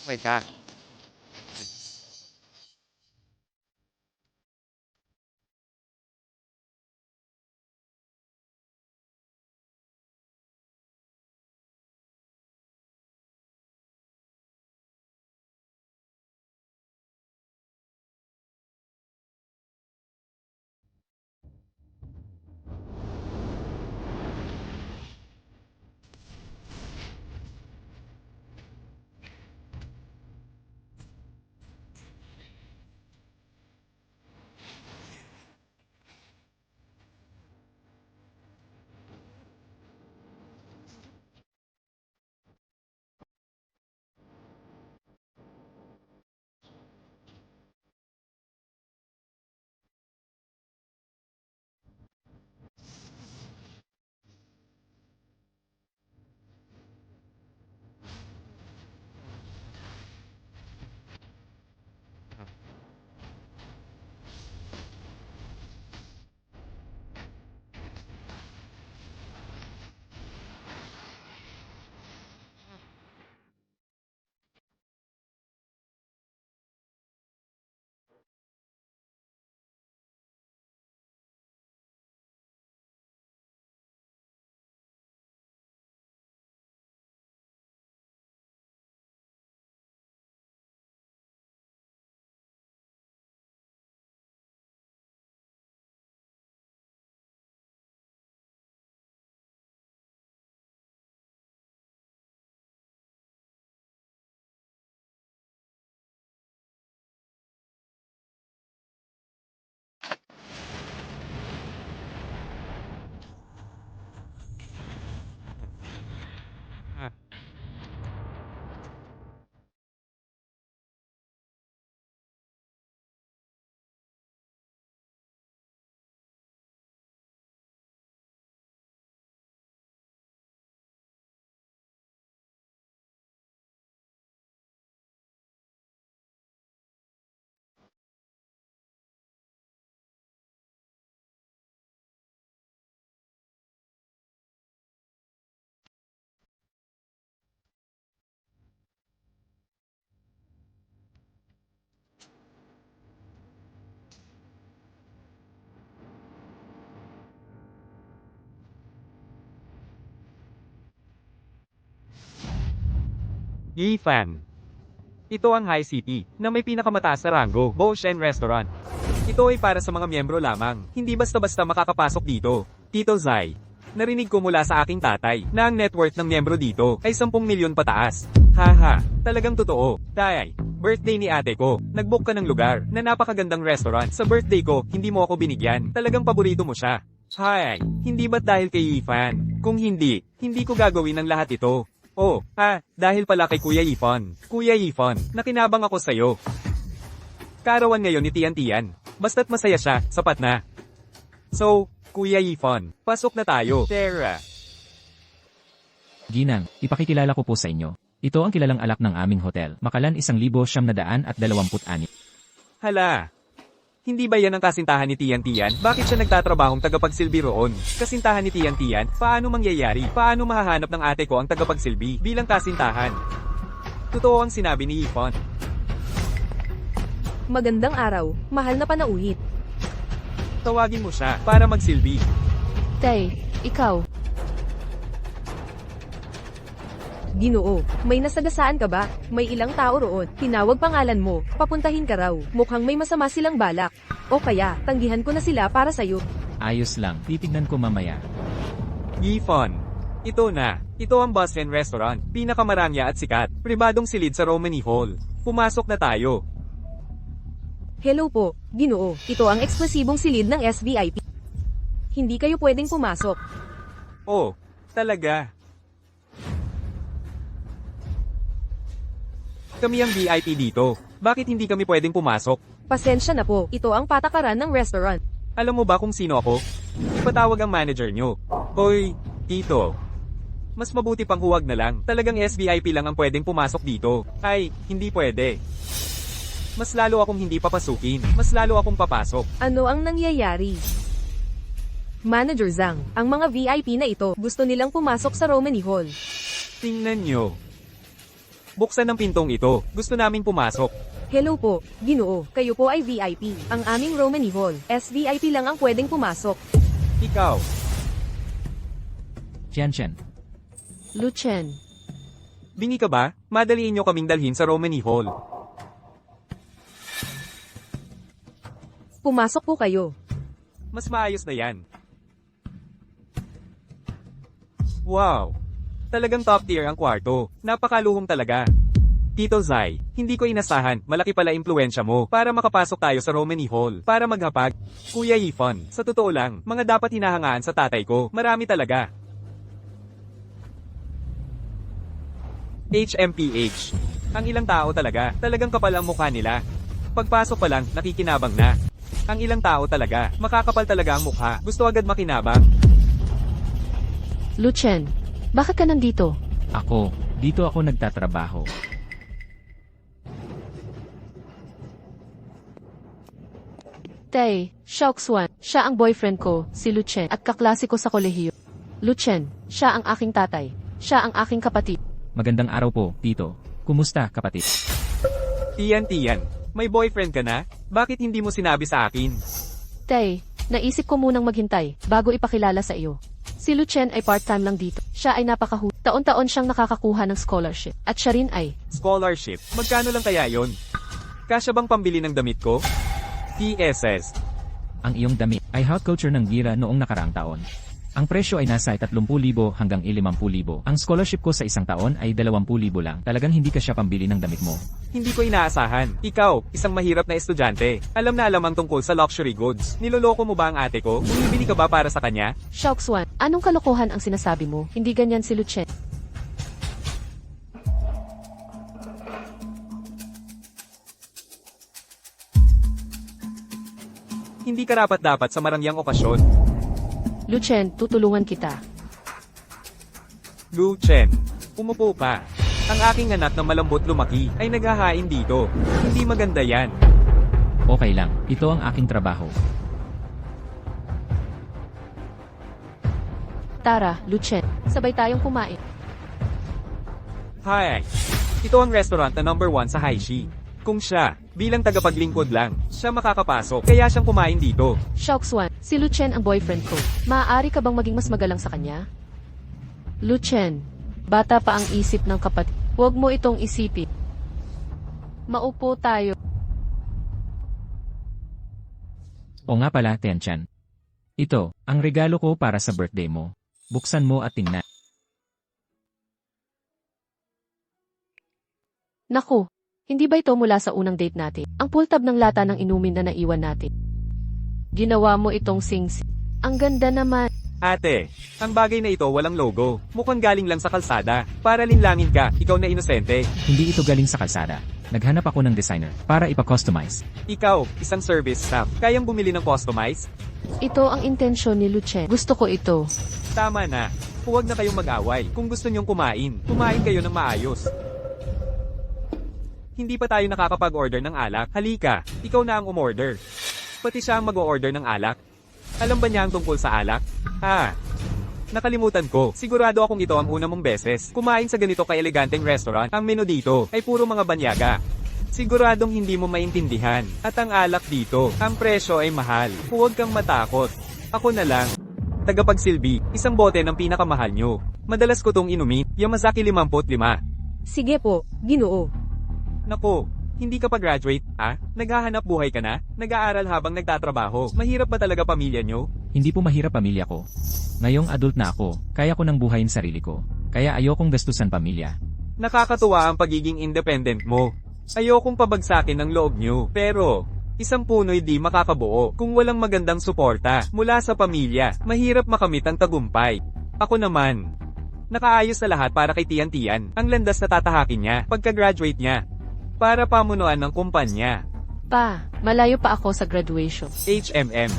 Wait ka. Yifan. Ito ang High City, na may pinakamataas na ranggo, Boshen Restaurant. Ito ay para sa mga miyembro lamang, hindi basta-basta makakapasok dito. Tito Zai. Narinig ko mula sa aking tatay, na ang net worth ng miyembro dito ay 10 milyon pataas. Haha, talagang totoo. Tay, birthday ni ate ko, nag-book ka ng lugar, na napakagandang restaurant. Sa birthday ko, hindi mo ako binigyan, talagang paborito mo siya. Hay, hindi ba't dahil kay Yifan? Kung hindi, hindi ko gagawin ang lahat ito. Oh, dahil pala kay Kuya Yifan. Kuya Yifan, nakinabang ako sa'yo. Karawan ngayon ni Tian. Basta't masaya siya, sapat na. So, Kuya Yifan, pasok na tayo. Tara. Ginang, ipakikilala ko po sa inyo. Ito ang kilalang alak ng aming hotel. Makalan 1,926. Hala. Hindi ba yan ang kasintahan ni Tian? Bakit siya nagtatrabahong tagapagsilbi roon? Kasintahan ni Tian, paano mangyayari? Paano mahahanap ng ate ko ang tagapagsilbi bilang kasintahan? Totoo ang sinabi ni Yifan. Magandang araw, mahal na panauhit. Tawagin mo siya para magsilbi. Tay, ikaw. Ginoo, may nasagasaan ka ba? May ilang tao roon. Tinawag pangalan mo, papuntahin ka raw. Mukhang may masama silang balak. O kaya, tanggihan ko na sila para sa'yo. Ayos lang, titignan ko mamaya. Yifan. Ito na. Ito ang Boston Restaurant. Pinakamarangya at sikat. Pribadong silid sa Romany Hall. Pumasok na tayo. Hello po, Ginoo. Ito ang eksklusibong silid ng SVIP. Hindi kayo pwedeng pumasok. Oh, talaga. Kami ang VIP dito. Bakit hindi kami pwedeng pumasok? Pasensya na po, ito ang patakaran ng restaurant. Alam mo ba kung sino ako? Ipatawag ang manager nyo. Hoy, Tito. Mas mabuti pang huwag na lang. Talagang SVIP lang ang pwedeng pumasok dito. Ay, hindi pwede. Mas lalo akong hindi papasukin. Mas lalo akong papasok. Ano ang nangyayari? Manager Zhang, ang mga VIP na ito, gusto nilang pumasok sa Romany Hall. Tingnan nyo. Buksan ang pintong ito. Gusto naming pumasok. Hello po, Ginoo. Kayo po ay VIP. Ang aming Romany Hall. SVIP lang ang pwedeng pumasok. Ikaw. Tianchen. Luchen. Bingi ka ba? Madaliin nyo kaming dalhin sa Romany Hall. Pumasok po kayo. Mas maayos na yan. Wow! Talagang top tier ang kwarto. Napakaluhong talaga. Tito Zai, hindi ko inasahan, malaki pala impluensya mo para makapasok tayo sa Romany Hall, para maghapag. Kuya Yifan, sa totoo lang, mga dapat hinahangaan sa tatay ko, marami talaga. HMPH. Ang ilang tao talaga, talagang kapal ang mukha nila. Pagpasok pa lang, nakikinabang na. Ang ilang tao talaga, makakapal talaga ang mukha, gusto agad makinabang. Luchen, bakit ka nandito? Dito ako nagtatrabaho. Tay, Xiaoxuan, siya ang boyfriend ko, si Luchen, at kaklase ko sa kolehiyo. Luchen, siya ang aking tatay. Siya ang aking kapatid. Magandang araw po, Tito. Kumusta, kapatid? Tiyan, may boyfriend ka na? Bakit hindi mo sinabi sa akin? Tay, naisip ko munang maghintay, bago ipakilala sa iyo. Si Luchen ay part-time lang dito. Siya ay taon-taon siyang nakakakuha ng scholarship. At siya rin ay, Scholarship, magkano lang kaya yon? Kasya bang pambili ng damit ko? TSS. Ang iyong damit ay hot culture ng gira noong nakaraang taon. Ang presyo ay nasa 30,000 hanggang 50,000. Ang scholarship ko sa isang taon ay 20,000 lang. Talagang hindi ka siya pambili ng damit mo. Hindi ko inaasahan. Ikaw, isang mahirap na estudyante. Alam na alam ang tungkol sa luxury goods. Niloloko mo ba ang ate ko? Bumibili ka ba para sa kanya? Xiaoxuan, anong kalokohan ang sinasabi mo? Hindi ganyan si Luchen. Hindi karapat-dapat sa marangyang okasyon. Luchen, tutulungan kita. Lu Chen, umupo pa. Ang aking anak na malambot lumaki ay naghahain dito. Hindi maganda yan. Okay lang, ito ang aking trabaho. Tara, Luchen, sabay tayong kumain. Hi. Ito ang restaurant na number 1 sa Haishi. Kung siya, bilang tagapaglingkod lang, siya makakapasok, kaya siyang kumain dito. Xiaoxuan, si Luchen ang boyfriend ko. Maaari ka bang maging mas magalang sa kanya? Luchen, bata pa ang isip ng kapatid. Huwag mo itong isipin. Maupo tayo. O nga pala, Tianchan. Ito, ang regalo ko para sa birthday mo. Buksan mo at tingnan. Naku, hindi ba ito mula sa unang date natin? Ang pull tab ng lata ng inumin na naiwan natin. Ginawa mo itong sing-sing. Ang ganda naman. Ate, ang bagay na ito walang logo. Mukhang galing lang sa kalsada. Para linlangin ka, ikaw na inosente. Hindi ito galing sa kalsada. Naghanap ako ng designer para ipa-customize. Ikaw, isang service staff, kayang bumili ng customize? Ito ang intensyon ni Luchen. Gusto ko ito. Tama na. Huwag na kayong mag-away. Kung gusto nyong kumain kayo ng maayos. Hindi pa tayo nakakapag-order ng alak. Halika, ikaw na ang umorder. Pati siya ang mag-o-order ng alak. Alam ba niya ang tungkol sa alak? Nakalimutan ko. Sigurado akong ito ang una mong beses kumain sa ganito ka-eleganteng restaurant. Ang menu dito ay puro mga banyaga. Siguradong hindi mo maintindihan. At ang alak dito, ang presyo ay mahal. Huwag kang matakot. Ako na lang. Tagapagsilbi, isang bote ng pinakamahal nyo. Madalas ko tong inumin, Yamazaki 55. Sige po, Ginoo. Nako, hindi ka pa graduate, Naghahanap buhay ka na? Nag-aaral habang nagtatrabaho. Mahirap ba talaga pamilya nyo? Hindi po mahirap pamilya ko. Ngayong adult na ako, kaya ko nang buhayin sarili ko. Kaya ayokong gastusan pamilya. Nakakatuwa ang pagiging independent mo. Ayokong pabagsakin ng loob nyo, pero isang punoy di makakabuo kung walang magandang suporta mula sa pamilya. Mahirap makamit ang tagumpay. Ako naman, nakaayos na lahat para kay Tian. Ang landas na tatahakin niya pagka-graduate niya. Para pamunuan ng kumpanya. Pa, malayo pa ako sa graduation. HMM.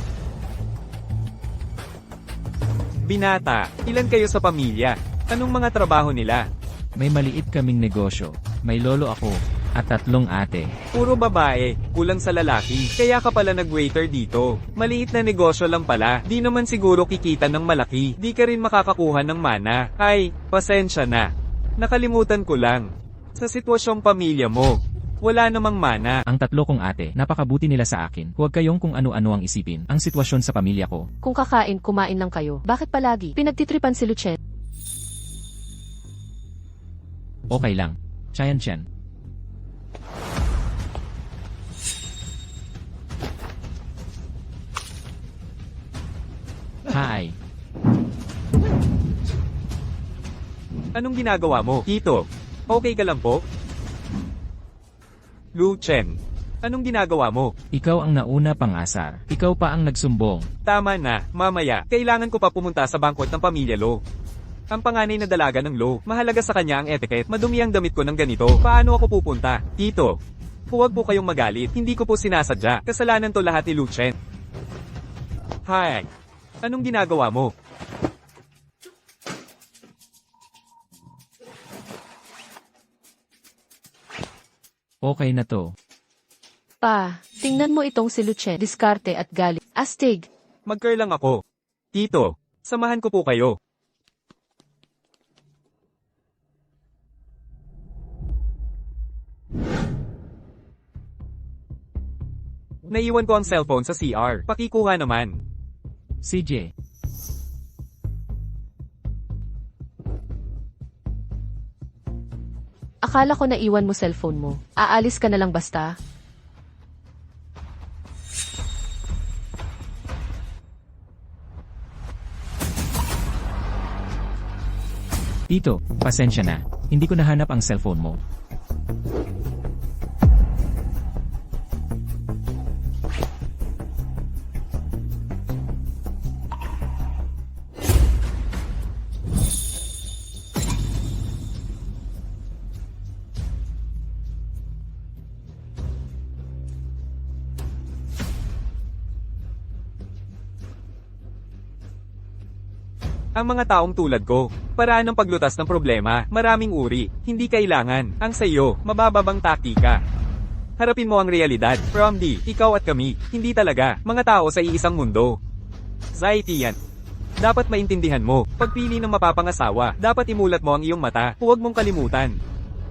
Binata, ilan kayo sa pamilya? Anong mga trabaho nila? May maliit kaming negosyo. May lolo ako, at 3 ate. Puro babae, kulang sa lalaki. Kaya ka pala nag-waiter dito. Maliit na negosyo lang pala. Di naman siguro kikita ng malaki. Di ka rin makakakuha ng mana. Ay, pasensya na. Nakalimutan ko lang. Sa sitwasyong pamilya mo, wala namang mana. Ang tatlo kong ate, napakabuti nila sa akin. Huwag kayong kung ano-ano ang isipin. Ang sitwasyon sa pamilya ko. Kung kakain, kumain lang kayo. Bakit palagi pinagtitripan si Lucien? Okay lang. Chayan Chen. Hi. Anong ginagawa mo, Tito? Okay ka lang po? Lu Chen, anong ginagawa mo? Ikaw ang nauna pang-asar. Ikaw pa ang nagsumbong. Tama na, mamaya, kailangan ko pa pumunta sa bangkot ng pamilya Lo. Ang panganay na dalaga ng Lo, mahalaga sa kanya ang etiquette. Madumi ang damit ko ng ganito. Paano ako pupunta? Tito, huwag po kayong magalit. Hindi ko po sinasadya. Kasalanan to lahat ni Lu Chen. Hi. Anong ginagawa mo? Okay na to. Pa, tingnan mo itong si Lucien. Diskarte at galit. Astig. Mag-curl lang ako. Tito, samahan ko po kayo. Naiwan ko ang cellphone sa CR. Pakikuha naman. CJ. Akala ko naiwan mo cellphone mo. Aalis ka na lang basta. Tito, pasensya na. Hindi ko nahanap ang cellphone mo. Ang mga taong tulad ko, paraan ng paglutas ng problema, maraming uri, hindi kailangan. Ang sayo, mabababang taktika. Harapin mo ang realidad. From D, ikaw at kami, hindi talaga, mga tao sa iisang mundo. Zaitian. Dapat maintindihan mo, pagpili ng mapapangasawa, dapat imulat mo ang iyong mata, huwag mong kalimutan.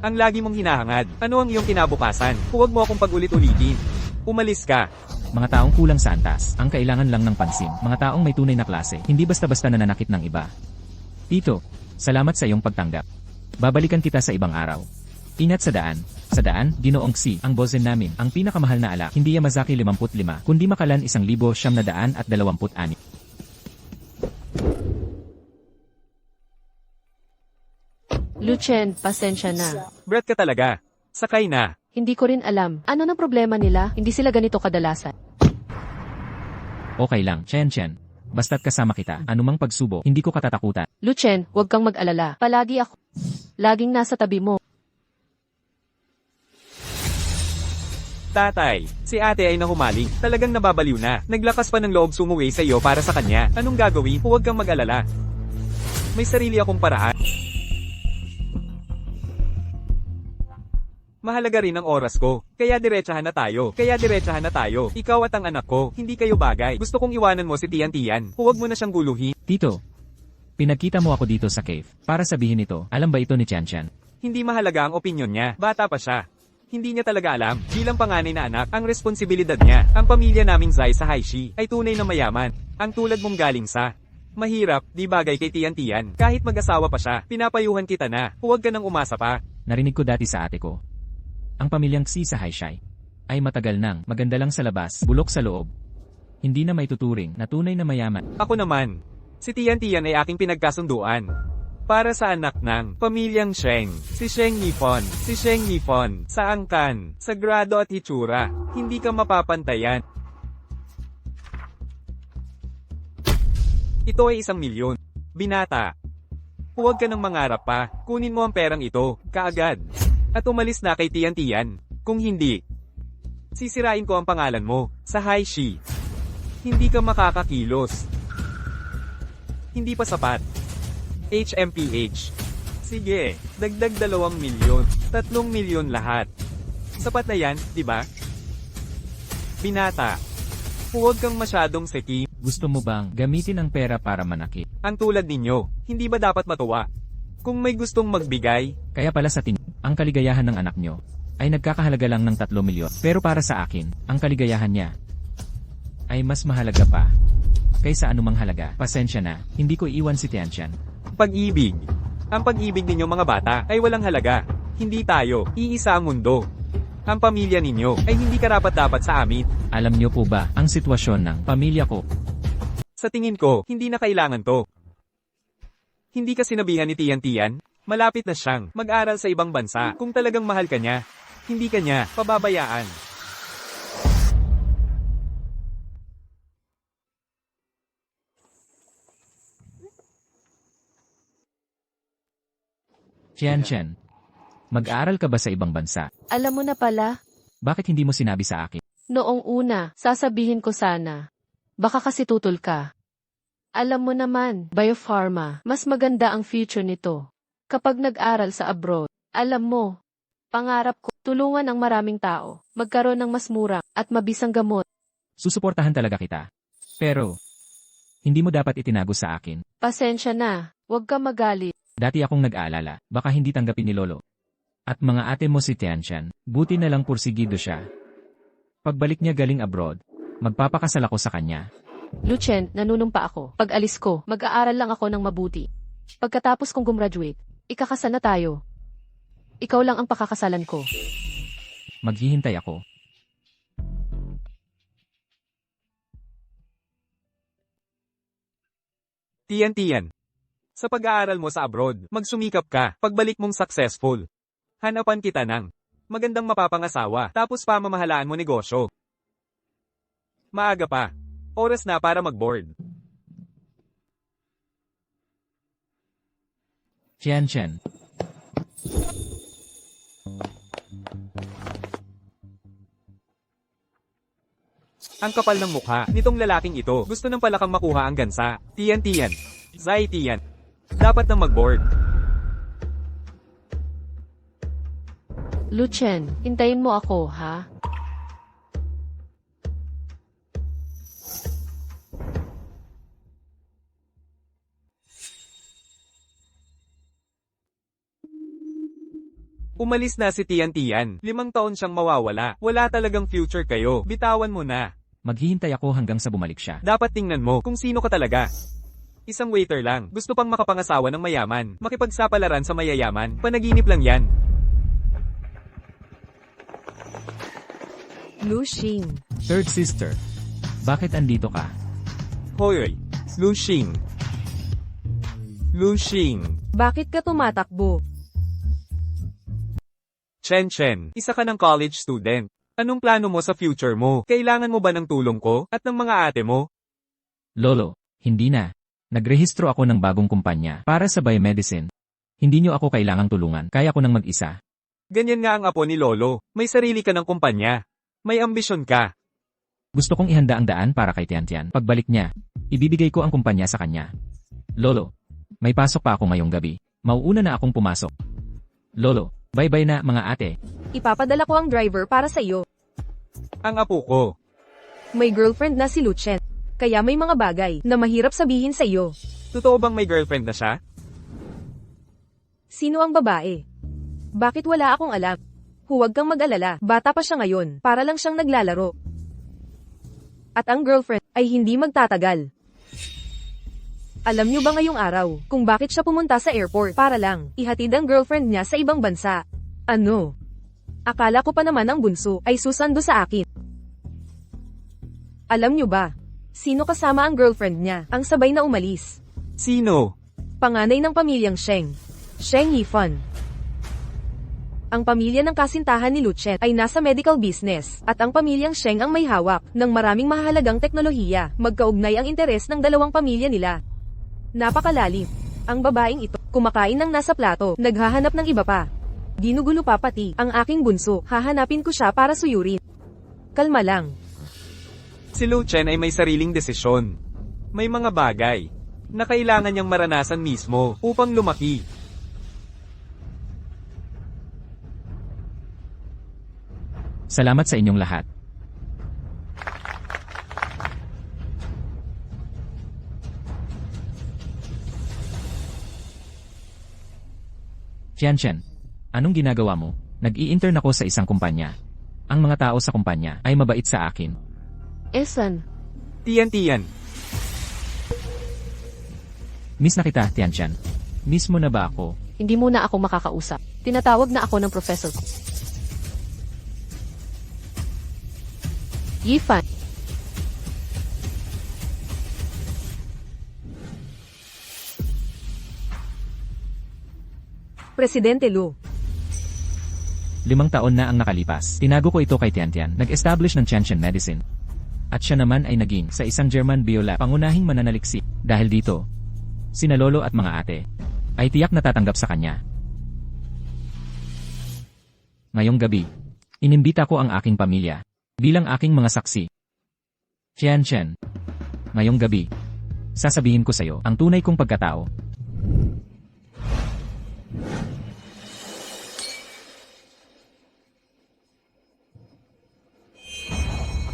Ang lagi mong hinahangad, ano ang iyong kinabukasan, huwag mo akong pag-ulit-ulitin. Umalis ka. Mga taong kulang sa antas, ang kailangan lang ng pansin. Mga taong may tunay na klase, hindi basta-basta nananakit ng iba. Tito, salamat sa iyong pagtanggap. Babalikan kita sa ibang araw. Ingat sa daan. Sa daan, Ginoong Si, ang bosen namin, ang pinakamahal na alak, hindi Yamazaki 55, kundi Makalan 1,926. Lucien, pasensya na. Brett ka talaga. Sakay na. Hindi ko rin alam. Ano na problema nila? Hindi sila ganito kadalasan. Okay lang, Chen. Basta't kasama kita, anumang pagsubok, hindi ko katatakutan. Lucien, huwag kang mag-alala. Palagi ako. Laging nasa tabi mo. Tatay, si ate ay nahumaling. Talagang nababaliw na. Naglakas pa ng loob sumuwi sa iyo para sa kanya. Anong gagawin? Huwag kang mag-alala. May sarili akong paraan. Mahalaga rin ang oras ko. Kaya diretsahan na tayo. Ikaw at ang anak ko, hindi kayo bagay. Gusto kong iwanan mo si Tian. Huwag mo na siyang guluhin. Tito, pinagkita mo ako dito sa cave, para sabihin ito, alam ba ito ni Chan? Hindi mahalaga ang opinyon niya. Bata pa siya. Hindi niya talaga alam. Bilang panganay na anak, ang responsibilidad niya. Ang pamilya naming Zai sa Haishi ay tunay na mayaman. Ang tulad mong galing sa mahirap, di bagay kay Tian. Kahit mag-asawa pa siya, pinapayuhan kita na. Huwag ka nang umasa pa. Narinig ko dati sa ate ko. Ang pamilyang Si sa Haishai ay matagal nang maganda lang sa labas, bulok sa loob. Hindi na may tuturing na tunay na mayaman. Ako naman, si Tian ay aking pinagkasunduan. Para sa anak ng pamilyang Sheng, si Sheng Yifon, sa angkan, sa grado at hitsura, hindi ka mapapantayan. Ito ay 1 milyon. Binata. Huwag ka nang mangarap pa, kunin mo ang perang ito, kaagad. At umalis na kay Tian. Kung hindi, sisirain ko ang pangalan mo, sa Haishi. Hindi ka makakakilos. Hindi pa sapat. HMPH. Sige, dagdag 2 milyon, 3 milyon lahat. Sapat na yan, di ba? Binata. Huwag kang masyadong seki. Gusto mo bang gamitin ang pera para manakit? Ang tulad ninyo, hindi ba dapat matuwa? Kung may gustong magbigay, Kaya pala sa Ang kaligayahan ng anak nyo ay nagkakahalaga lang ng 3 milyon. Pero para sa akin, ang kaligayahan niya ay mas mahalaga pa kaysa anumang halaga. Pasensya na, hindi ko iwan si Tiantian. Pag-ibig. Ang pag-ibig ninyo mga bata ay walang halaga. Hindi tayo, iisa ang mundo. Ang pamilya ninyo ay hindi karapat-dapat sa amin. Alam nyo po ba ang sitwasyon ng pamilya ko? Sa tingin ko, hindi na kailangan to. Hindi ka sinabihan ni Tian, malapit na siyang mag-aral sa ibang bansa. Kung talagang mahal ka niya, hindi ka niya pababayaan. Tiantian, mag-aaral ka ba sa ibang bansa? Alam mo na pala, Bakit hindi mo sinabi sa akin? noong una, sasabihin ko sana. Baka kasi tutol ka. Alam mo naman, biopharma, mas maganda ang future nito. Kapag nag-aral sa abroad, alam mo, pangarap ko, tulungan ang maraming tao, magkaroon ng mas mura at mabisang gamot. Susuportahan talaga kita. Pero, hindi mo dapat itinago sa akin. Pasensya na, huwag ka magalit. Dati akong nag-aalala, baka hindi tanggapin ni Lolo. At mga ate mo si Tiantian, buti na lang pursigido siya. Pagbalik niya galing abroad, magpapakasal ako sa kanya. Lucien, nanunumpa ako. Pag alis ko, mag-aaral lang ako ng mabuti. Pagkatapos kong gumraduate, ikakasal na tayo. Ikaw lang ang pakakasalan ko. Maghihintay ako. Tian. Sa pag-aaral mo sa abroad, magsumikap ka. Pagbalik mong successful, hanapan kita ng magandang mapapangasawa, tapos pamamahalaan mo negosyo. Maaga pa. Oras na para mag-board. Tiantian, Ang kapal ng mukha nitong lalaking ito. Gusto ng palakang makuha ang gansa. Tian. Zai Tian. Dapat nang mag-board. Lucien, hintayin mo ako, ha? Umalis na si Tian. 5 taon siyang mawawala. Wala talagang future kayo. Bitawan mo na. maghihintay ako hanggang sa bumalik siya. Dapat tingnan mo kung sino ka talaga. Isang waiter lang. Gusto pang makapangasawa ng mayaman. Makipagsapalaran sa mayayaman. Panaginip lang yan. Lu Xing. Third sister, bakit andito ka? Hoy. Lu Xing. Bakit ka tumatakbo? Chen. Isa ka ng college student. Anong plano mo sa future mo? Kailangan mo ba ng tulong ko at ng mga ate mo? Lolo, hindi na. Nagrehistro ako ng bagong kumpanya para sa biomedicine. Hindi niyo ako kailangang tulungan, kaya ko nang mag-isa. Ganyan nga ang apo ni Lolo. May sarili ka ng kumpanya. May ambisyon ka. Gusto kong ihanda ang daan para kay Tiantian. Pagbalik niya, ibibigay ko ang kumpanya sa kanya. Lolo, may pasok pa ako ngayong gabi. Mauuna na akong pumasok. Lolo, bye-bye na mga ate. Ipapadala ko ang driver para sa iyo. Ang apo ko. May girlfriend na si Lucien. Kaya may mga bagay na mahirap sabihin sa iyo. Totoo bang may girlfriend na siya? Sino ang babae? Bakit wala akong alam? Huwag kang mag-alala, bata pa siya ngayon, para lang siyang naglalaro. At ang girlfriend ay hindi magtatagal. Alam niyo ba ngayong araw kung bakit siya pumunta sa airport para lang ihatid ang girlfriend niya sa ibang bansa? Ano? Akala ko pa naman ang bunso ay susando sa akin. Alam niyo ba? Sino kasama ang girlfriend niya ang sabay na umalis? Sino? Panganay ng pamilyang Sheng. Sheng Yifan. Ang pamilya ng kasintahan ni Lucien ay nasa medical business, at ang pamilyang Sheng ang may hawak ng maraming mahalagang teknolohiya. Magkaugnay ang interes ng dalawang pamilya nila. Napakalalim. Ang babaeng ito, kumakain ng nasa plato, naghahanap ng iba pa. Ginugulo pa pati ang aking bunso, hahanapin ko siya para suyurin. Kalma lang. Si Lu Chen ay may sariling desisyon. May mga bagay na kailangan niyang maranasan mismo upang lumaki. Salamat sa inyong lahat. Tiantian, Anong ginagawa mo? Nag-i-intern ako sa isang kumpanya. Ang mga tao sa kumpanya ay mabait sa akin. Esan, Tian. Miss na kita, Tianchan. Miss mo na ba ako? hindi muna ako makakausap. Tinatawag na ako ng professor ko. Yifan, Presidente Lu. 5 taon na ang nakalipas. Tinago ko ito kay Tiantian. Nag-establish ng Tiantian Medicine. At siya naman ay naging sa isang German biolab pangunahing mananaliksik. Dahil dito, sina lolo at mga ate ay tiyak na tatanggap sa kanya. Ngayong gabi, inimbita ko ang aking pamilya bilang aking mga saksi. Tiantian, ngayong gabi, sasabihin ko sa iyo ang tunay kong pagkatao.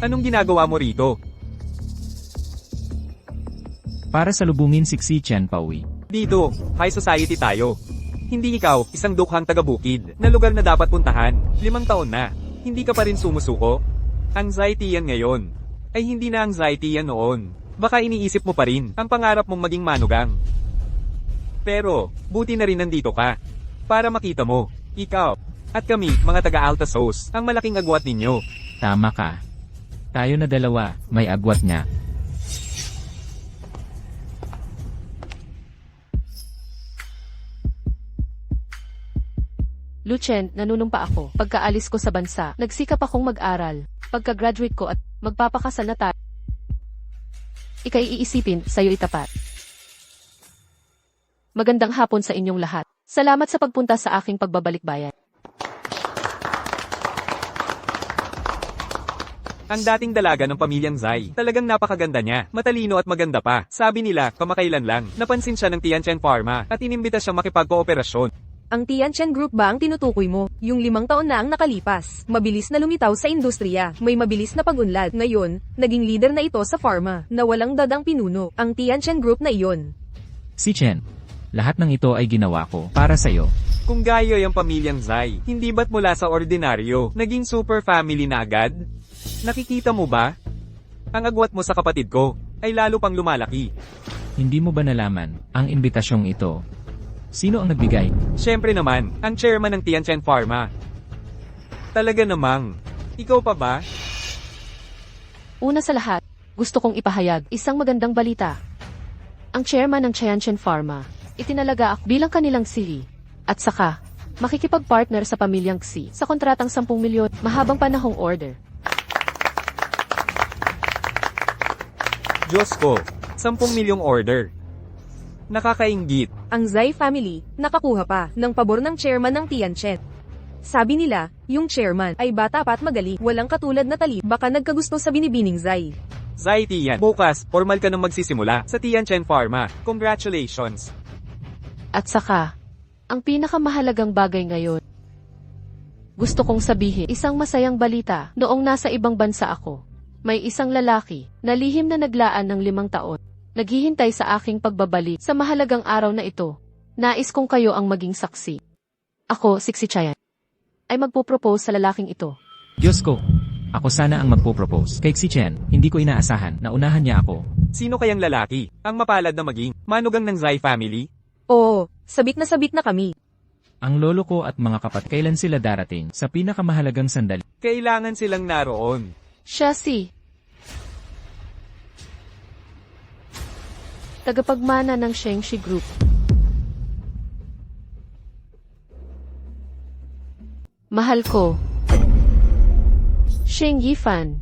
Anong ginagawa mo rito? Para salubungin si Xi Chen Paui. Dito, high society tayo. Hindi ikaw, isang dukhang taga-bukid, na lugar na dapat puntahan. 5 taon na. Hindi ka pa rin sumusuko? Anxiety yan ngayon. Ay hindi na anxiety yan noon. Baka iniisip mo pa rin ang pangarap mong maging manugang. Pero, buti na rin nandito ka. Para makita mo, ikaw, at kami, mga taga-Altasos, ang malaking agwat ninyo. Tama ka. Tayo na dalawa, may agwat nga. Luchen, nanunumpa ako. Pagkaalis ko sa bansa, nagsikap akong mag-aral. Pagka-graduate ko at magpapakasal na tayo. Ika'y iisipin, sa'yo itapat. Magandang hapon sa inyong lahat. Salamat sa pagpunta sa aking pagbabalik bayan. Ang dating dalaga ng pamilyang Zai, talagang napakaganda niya, matalino at maganda pa. Sabi nila, kamakailan lang, napansin siya ng Tianchen Pharma at inimbita siyang makipagkooperasyon. Ang Tianchen Group ba ang tinutukoy mo? Yung 5 taon na ang nakalipas. Mabilis na lumitaw sa industriya. May mabilis na pag-unlad. Ngayon, naging leader na ito sa pharma, na walang dadang pinuno. Ang Tianchen Group na iyon. Si Chen, lahat ng ito ay ginawa ko para sa iyo. Kung gayo yung pamilyang Zai, hindi ba't mula sa ordinaryo, naging super family na agad? Nakikita mo ba? Ang agwat mo sa kapatid ko, ay lalo pang lumalaki. Hindi mo ba nalaman ang imbitasyong ito? Sino ang nagbigay? Siyempre naman, ang chairman ng Tianchen Pharma. Talaga namang, ikaw pa ba? Una sa lahat, gusto kong ipahayag isang magandang balita. Ang chairman ng Tianchen Pharma, itinalaga ako bilang kanilang CEO. At saka, makikipag-partner sa pamilyang Xi sa kontratang 10 milyon, mahabang panahong order. Diyos ko, 10 milyong order. Nakakainggit. Ang Zai family, nakakuha pa ng pabor ng chairman ng Tianchen. Sabi nila, yung chairman ay bata pa at magaling, walang katulad na talib, baka nagkagusto sa binibining Zai. Zai Tian, bukas, formal ka nang magsisimula sa Tianchen Pharma. Congratulations. At saka, ang pinakamahalagang bagay ngayon. Gusto kong sabihin, isang masayang balita, noong nasa ibang bansa ako. May isang lalaki, na lihim na naglaan ng 5 taon. Naghihintay sa aking pagbabalik sa mahalagang araw na ito. Nais kong kayo ang maging saksi. Ako, si Xi Chayan, ay magpo-propose sa lalaking ito. Diyos ko, ako sana ang magpo-propose. Kay Xi Chen, hindi ko inaasahan na unahan niya ako. Sino kayang lalaki, ang mapalad na maging manugang ng Zai family? Oo, sabik na kami. Ang lolo ko at mga kapat kailan sila darating sa pinakamahalagang sandali. Kailangan silang naroon. Siya si tagapagmana ng Shengshi Group. Mahal ko, Sheng Yifan.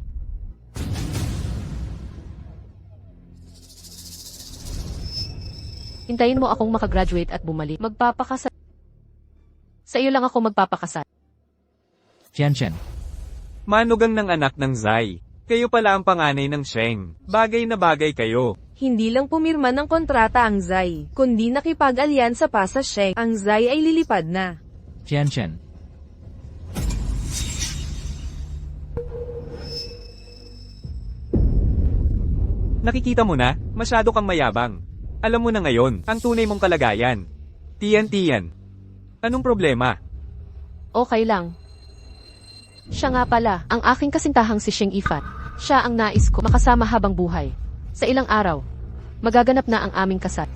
Hintayin mo akong makagraduate at bumalik. Magpapakasal. Sa iyo lang ako magpapakasal. Tianchen, Manugang ng anak ng Zai. Kayo pala ang panganay ng Sheng. Bagay na bagay kayo. Hindi lang pumirma ng kontrata ang Zai, kundi nakipag-alyansa pa sa Sheng. Ang Zai ay lilipad na. Tianchen. Nakikita mo na, masyado kang mayabang. Alam mo na ngayon, ang tunay mong kalagayan. Tian. Anong problema? Okay lang. Siya nga pala, ang aking kasintahang si Sheng Yifan. Siya ang nais ko makasama habang buhay. Sa ilang araw, magaganap na ang aming kasal.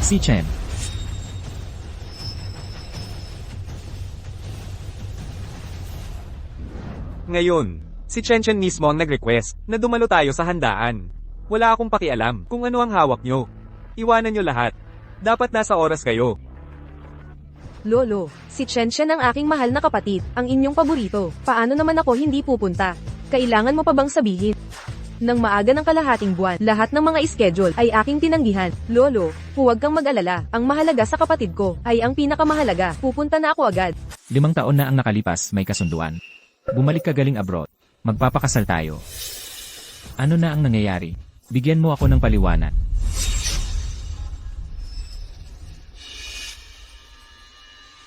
Si Chen. Ngayon, si Chen Chen mismo ang nag-request na dumalo tayo sa handaan. Wala akong pakialam kung ano ang hawak nyo. Iwanan nyo lahat. Dapat nasa oras kayo. Lolo, si Chen Chen ang aking mahal na kapatid, ang inyong paborito. Paano naman ako hindi pupunta? Kailangan mo pa bang sabihin? Nang maaga ng kalahating buwan, lahat ng mga schedule ay aking tinanggihan. Lolo, huwag kang mag-alala. Ang mahalaga sa kapatid ko ay ang pinakamahalaga. Pupunta na ako agad. 5 taon na ang nakalipas, may kasunduan. Bumalik ka galing abroad. Magpapakasal tayo. Ano na ang nangyayari? Bigyan mo ako ng paliwanag.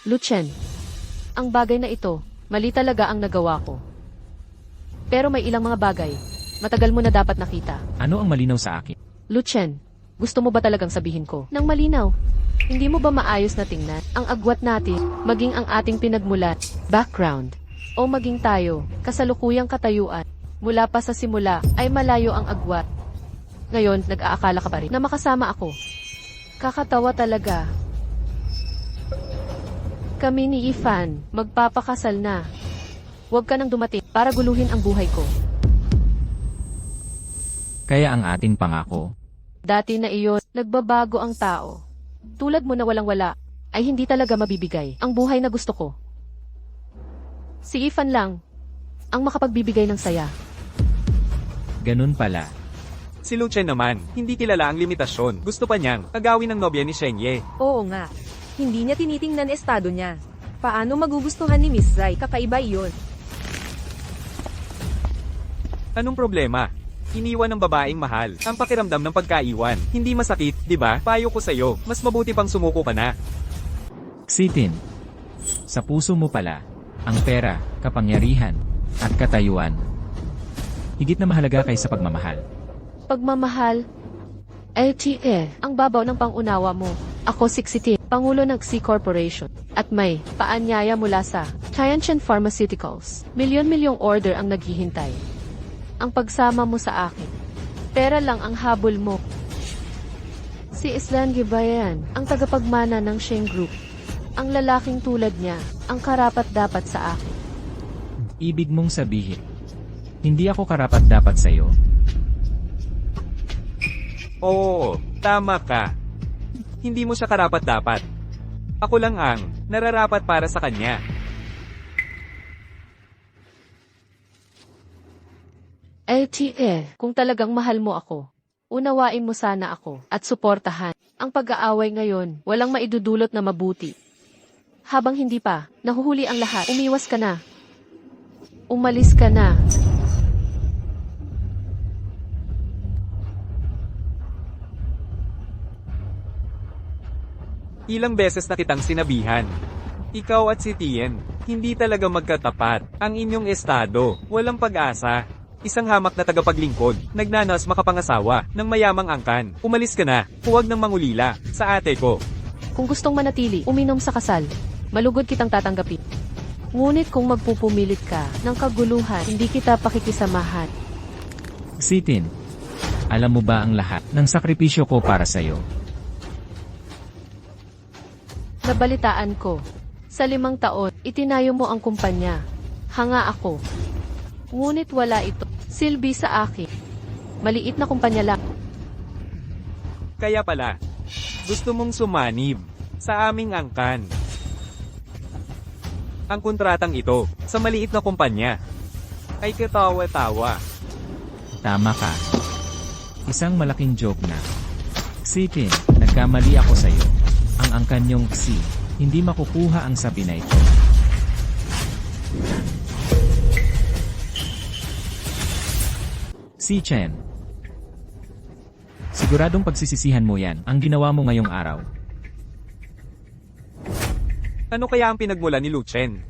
Luchen, ang bagay na ito, mali talaga ang nagawa ko. Pero may ilang mga bagay, matagal mo na dapat nakita. Ano ang malinaw sa akin? Luchen, gusto mo ba talagang sabihin ko? Nang malinaw, hindi mo ba maayos na tingnan ang agwat natin, maging ang ating pinagmulat, background, o maging tayo, kasalukuyang katayuan, mula pa sa simula, ay malayo ang agwat. Ngayon, nag-aakala ka pa rin na makasama ako. Kakatawa talaga. Kami ni Yifan, magpapakasal na. Huwag ka nang dumating para guluhin ang buhay ko. Kaya ang ating pangako. Dati na iyon, nagbabago ang tao. Tulad mo na walang-wala, ay hindi talaga mabibigay ang buhay na gusto ko. Si Yifan lang, ang makapagbibigay ng saya. Ganun pala. Si Lu Chen naman, hindi kilala ang limitasyon. Gusto pa niyang agawin ng nobya ni Sheng Ye. Oo nga. Hindi niya tinitingnan estado niya. Paano magugustuhan ni Miss Zai? Kakaiba iyon. Anong problema? Iniwan ng babaeng mahal. Ang pakiramdam ng pagkaiwan. Hindi masakit, di ba? Payo ko sa'yo, mas mabuti pang sumuko ka na. Sitin. Sa puso mo pala, ang pera, kapangyarihan, at katayuan. Higit na mahalaga kaysa pagmamahal. Pagmamahal, LTE, ang babaw ng pangunawa mo. Ako 60, Pangulo ng Xi Corporation, at may paanyaya mula sa Tianchen Pharmaceuticals. Milyon-milyong order ang naghihintay. Ang pagsama mo sa akin, pera lang ang habol mo. Si Islan Gibayan, ang tagapagmana ng Sheng Group. Ang lalaking tulad niya, ang karapat-dapat sa akin. Ibig mong sabihin, hindi ako karapat-dapat sa'yo. Oo, tama ka. Hindi mo siya karapat-dapat. Ako lang ang nararapat para sa kanya. LTE, kung talagang mahal mo ako, unawain mo sana ako at suportahan. Ang pag-aaway ngayon, walang maidudulot na mabuti. Habang hindi pa, nahuhuli ang lahat, umiwas ka na. Umalis ka na. Ilang beses na kitang sinabihan. Ikaw at si Tien, hindi talaga magkatapat. Ang inyong estado, walang pag-asa. Isang hamak na tagapaglingkod, nagnanas makapangasawa, ng mayamang angkan. Umalis ka na, huwag nang mangulila, sa ate ko. Kung gustong manatili, uminom sa kasal. Malugod kitang tatanggapin. Ngunit kung magpupumilit ka ng kaguluhan, hindi kita pakikisamahan. Sitin. Alam mo ba ang lahat ng sakripisyo ko para sa'yo? Nabalitaan ko. Sa 5 taon, itinayo mo ang kumpanya. Hanga ako. Ngunit wala ito. Silbi sa akin. Maliit na kumpanya lang. Kaya pala, gusto mong sumanib sa aming angkan. Ang kontratang ito, sa maliit na kumpanya, ay katawa-tawa. Tama ka. Isang malaking joke na. Sitin, nagkamali ako sa'yo. Ang angkan niyong Xi, hindi makukuha ang sabi na ito. Si Chen. Siguradong pagsisisihan mo yan, ang ginawa mo ngayong araw. Ano kaya ang pinagmula ni Lu Chen?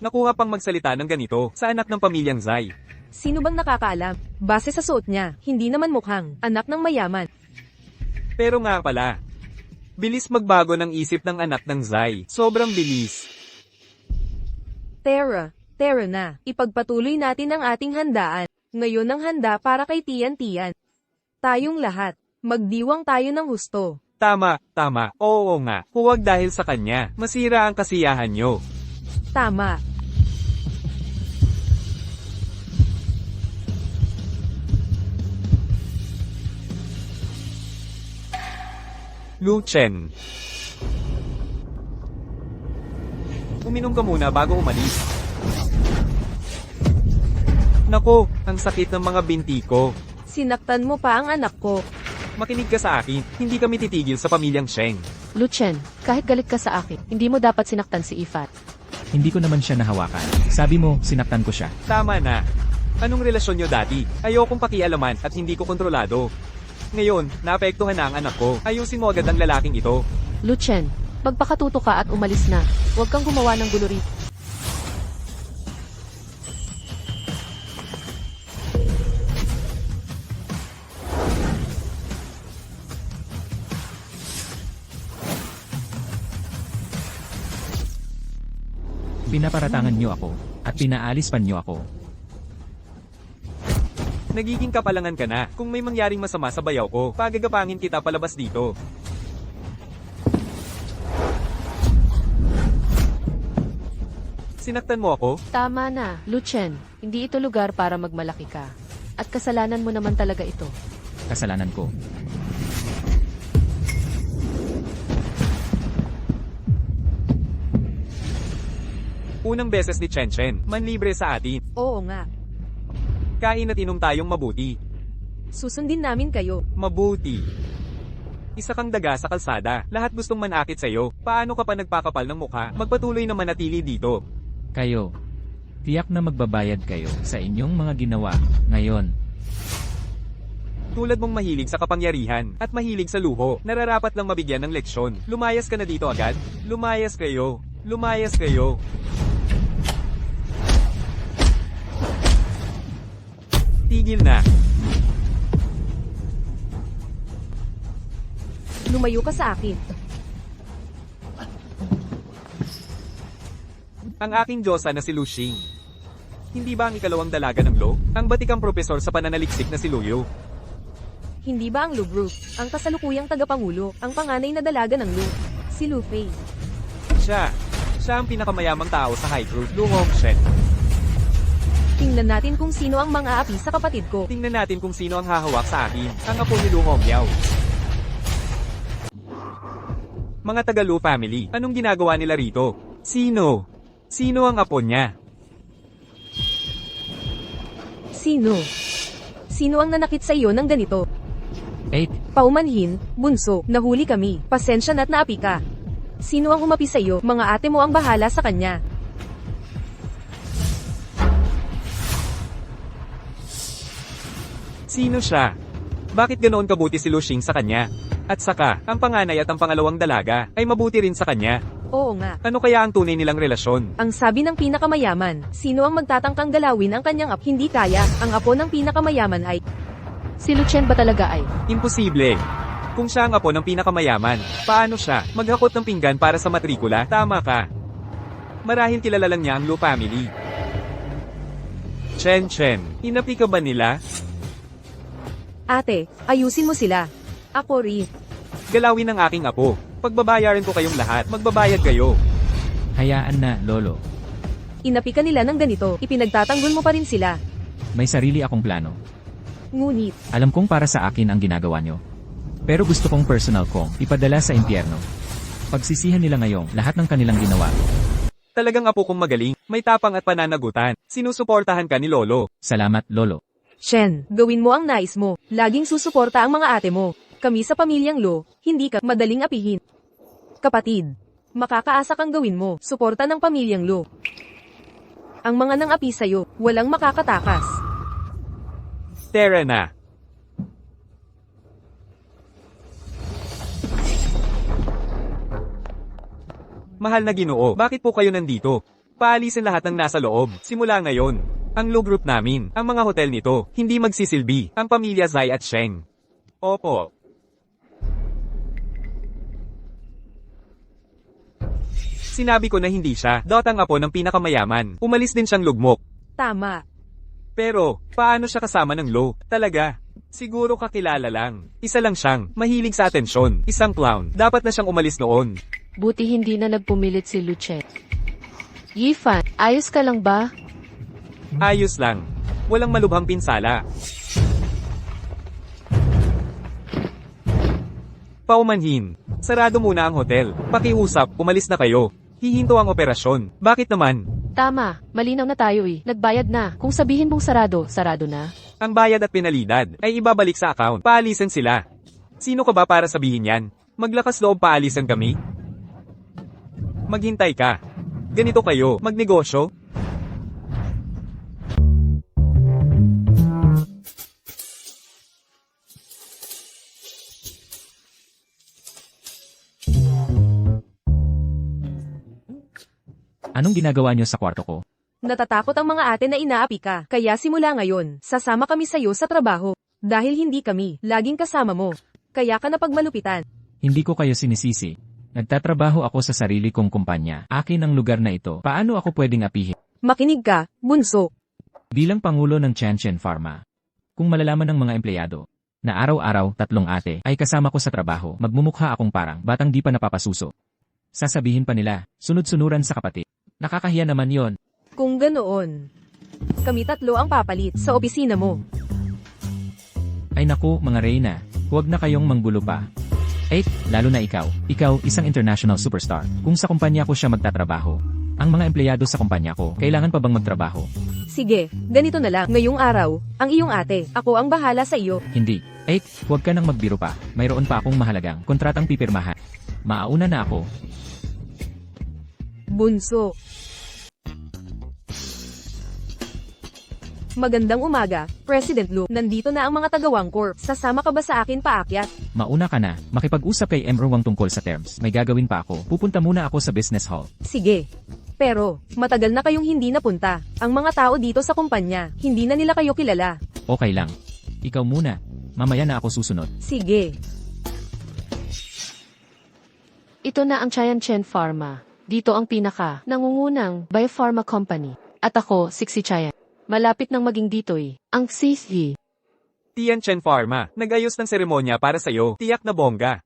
Nakuha pang magsalita ng ganito sa anak ng pamilyang Zai. Sino bang nakakaalam? Base sa suot niya, hindi naman mukhang anak ng mayaman. Pero nga pala, bilis magbago ng isip ng anak ng Zai. Sobrang bilis. Tara na. Ipagpatuloy natin ang ating handaan. Ngayon ang handa para kay Tian. Tayong lahat. Magdiwang tayo ng husto. Tama. Oo nga. Huwag dahil sa kanya. Masira ang kasiyahan nyo. Tama. Lu Chen. Uminom ka muna bago umalis. Nako, ang sakit ng mga binti ko. Sinaktan mo pa ang anak ko. Makinig ka sa akin, hindi kami titigil sa pamilyang Sheng. Lu Chen, kahit galit ka sa akin, hindi mo dapat sinaktan si Ifat. Hindi ko naman siya nahawakan. Sabi mo, sinaktan ko siya. Tama na. Anong relasyon nyo dati? Ayokong pakialaman at hindi ko kontrolado. Ngayon, naapektuhan na ang anak ko. Ayusin mo agad ang lalaking ito. Lu Chen, magpakatuto ka at umalis na. Huwag kang gumawa ng gulo rito. Pinaparatangan niyo ako, at pinaalis pa niyo ako. Nagiging kapalangan ka na. Kung may mangyaring masama sa bayaw ko, pagagapangin kita palabas dito. Sinaktan mo ako? Tama na, Lu Chen. Hindi ito lugar para magmalaki ka. At kasalanan mo naman talaga ito. Kasalanan ko. Unang beses ni Chen Chen, manlibre sa atin. Oo nga. Kain at inom tayong mabuti. Susundin namin kayo. Mabuti. Isa kang daga sa kalsada, lahat gustong manakit sa'yo. Paano ka pa nagpakapal ng mukha? Magpatuloy na manatili dito. Kayo. Tiyak na magbabayad kayo sa inyong mga ginawa ngayon. Tulad mong mahilig sa kapangyarihan, at mahilig sa luho, nararapat lang mabigyan ng leksyon. Lumayas ka na dito agad. Lumayas kayo. Lumayas kayo. Tigil na. Lumayo ka sa akin. Ang aking Diyosa na si Lu Xing. Hindi ba ang ikalawang dalaga ng Lo? Ang batikang propesor sa pananaliksik na si Luyo. Hindi ba ang Lu Group, ang kasalukuyang tagapangulo, ang panganay na dalaga ng Lu? Si Lu Fei. Siya ang pinakamayamang tao sa High Group, Lu Hongshen. Tingnan natin kung sino ang mga api sa kapatid ko. Tingnan natin kung sino ang hahawak sa akin, ang apo ni Lu Hongyaw. Mga taga Lu family, anong ginagawa nila rito? Sino? Sino ang apo niya? Sino? Sino ang nanakit sa iyo ng ganito? 8. Paumanhin, bunso, nahuli kami, pasensya na't naapi ka. Sino ang umapi sa iyo? Mga ate mo ang bahala sa kanya. Sino siya? Bakit ganoon kabuti si Lu Xing sa kanya? At saka, ang panganay at ang pangalawang dalaga, ay mabuti rin sa kanya. Oo nga. Ano kaya ang tunay nilang relasyon? Ang sabi ng pinakamayaman, sino ang magtatangkang galawin ang kanyang apo? Hindi kaya, ang apo ng pinakamayaman ay... Si Lu Chen ba talaga ay? Imposible. Kung siya ang apo ng pinakamayaman, paano siya maghakot ng pinggan para sa matrikula? Tama ka. Marahil kilala lang niya ang Lu family. Chen, inapi ka ba nila? Ate, ayusin mo sila. Ako rin. Galawin ng aking apo. Pagbabayaran ko kayong lahat, magbabayad kayo. Hayaan na, Lolo. Inapi ka nila ng ganito, ipinagtatanggol mo pa rin sila. May sarili akong plano. Ngunit, Alam kong para sa akin ang ginagawa nyo. Pero gusto kong personal kong ipadala sa impyerno. Pagsisihan nila ngayong lahat ng kanilang ginawa. Talagang apo kong magaling, may tapang at pananagutan. Sinusuportahan ka ni Lolo. Salamat, Lolo. Shen, gawin mo ang nais mo. Laging susuporta ang mga ate mo. Kami sa pamilyang Lo, hindi ka madaling apihin. Kapatid, makakaasa kang gawin mo, suporta ng pamilyang Lo. Ang mga nang api sa'yo, walang makakatakas. Tara na. Mahal na Ginoo, bakit po kayo nandito? Paalisin lahat ng nasa loob, simula ngayon. Ang Lu Group namin, ang mga hotel nito, hindi magsisilbi, ang pamilya Zai at Sheng. Opo. Sinabi ko na hindi siya. Ang apo ng pinakamayaman. Umalis din siyang lugmok. Tama. Pero, paano siya kasama ng Lo? Talaga? Siguro kakilala lang. Isa lang siyang, mahilig sa atensyon. Isang clown. Dapat na siyang umalis noon. Buti hindi na nagpumilit si Lucien. Yifan, ayos ka lang ba? Ayos lang. Walang malubhang pinsala. Paumanhin. Sarado muna ang hotel. Pakiusap, umalis na kayo. Hihinto ang operasyon. Bakit naman? Tama, malinaw na tayo eh. Nagbayad na. Kung sabihin mong sarado, sarado na. Ang bayad at penalidad ay ibabalik sa account. Paalisan sila. Sino ka ba para sabihin yan? Maglakas loob paalisan kami? Maghintay ka. Ganito kayo, magnegosyo? Anong ginagawa niyo sa kwarto ko? Natatakot ang mga ate na inaapi ka. Kaya simula ngayon, sasama kami sa'yo sa trabaho. Dahil hindi kami, laging kasama mo. Kaya ka napagmalupitan. Hindi ko kayo sinisisi. Nagtatrabaho ako sa sarili kong kumpanya. Akin ang lugar na ito. Paano ako pwedeng apihin? Makinig ka, bunso. Bilang pangulo ng Chanchen Pharma, kung malalaman ng mga empleyado na araw-araw 3 ate ay kasama ko sa trabaho, magmumukha akong parang batang di pa napapasuso. Sasabihin pa nila, sunod-sunuran sa kapatid. Nakakahiya naman yon. Kung ganoon, kami 3 ang papalit sa opisina mo. Ay naku, mga Reyna, huwag na kayong manggulo pa. Lalo na ikaw. Ikaw, isang international superstar. Kung sa kumpanya ko siya magtatrabaho, ang mga empleyado sa kumpanya ko, kailangan pa bang magtrabaho? Sige, ganito na lang. Ngayong araw, ang iyong ate, ako ang bahala sa iyo. Hindi. Huwag ka nang magbiro pa. Mayroon pa akong mahalagang kontratang pipirmahan. Maauna na ako. Bunso. Magandang umaga, President Lu. Nandito na ang mga tagawang corp. Sasama ka ba sa akin paakyat? Mauna ka na. Makipag-usap kay Emrowang tungkol sa terms. May gagawin pa ako. Pupunta muna ako sa business hall. Sige. Pero, matagal na kayong hindi napunta. Ang mga tao dito sa kumpanya, hindi na nila kayo kilala. Okay lang. Ikaw muna. Mamaya na ako susunod. Sige. Ito na ang Chanchen Pharma. Dito ang pinaka nangungunang biopharma company. At ako, Sixi Chayan. Malapit nang maging dito'y ang Sisi. Tianchen Pharma, nag-ayos ng seremonya para sa'yo. Tiyak na bongga.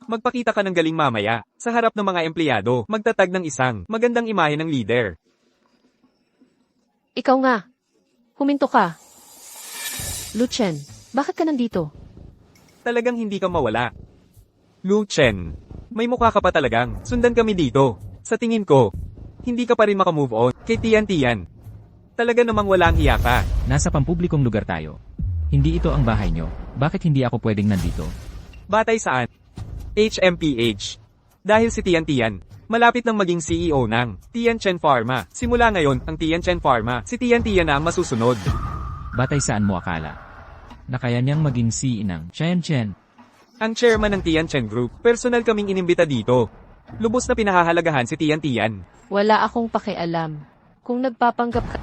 Magpakita ka ng galing mamaya. Sa harap ng mga empleyado, magtatag ng isang magandang imahe ng leader. Ikaw nga. Huminto ka. Lucien, bakit ka nandito? Talagang hindi ka mawala. Lu Chen, may mukha ka pa talagang. Sundan kami dito. Sa tingin ko, hindi ka pa rin makamove on kay Tian. Talaga namang wala ang hiya ka. Nasa pampublikong lugar tayo. Hindi ito ang bahay nyo. Bakit hindi ako pwedeng nandito? Batay saan? HMPH. Dahil si Tian, malapit nang maging CEO ng Tianchen Pharma. Simula ngayon, ang Tianchen Pharma, si Tian na ang masusunod. Batay saan mo akala? Na kaya niyang maging CEO ng Chanchen. Ang chairman ng Tianchen Group, personal kaming inimbita dito. Lubos na pinahahalagahan si Tian. Wala akong pakialam. Kung nagpapanggap ka,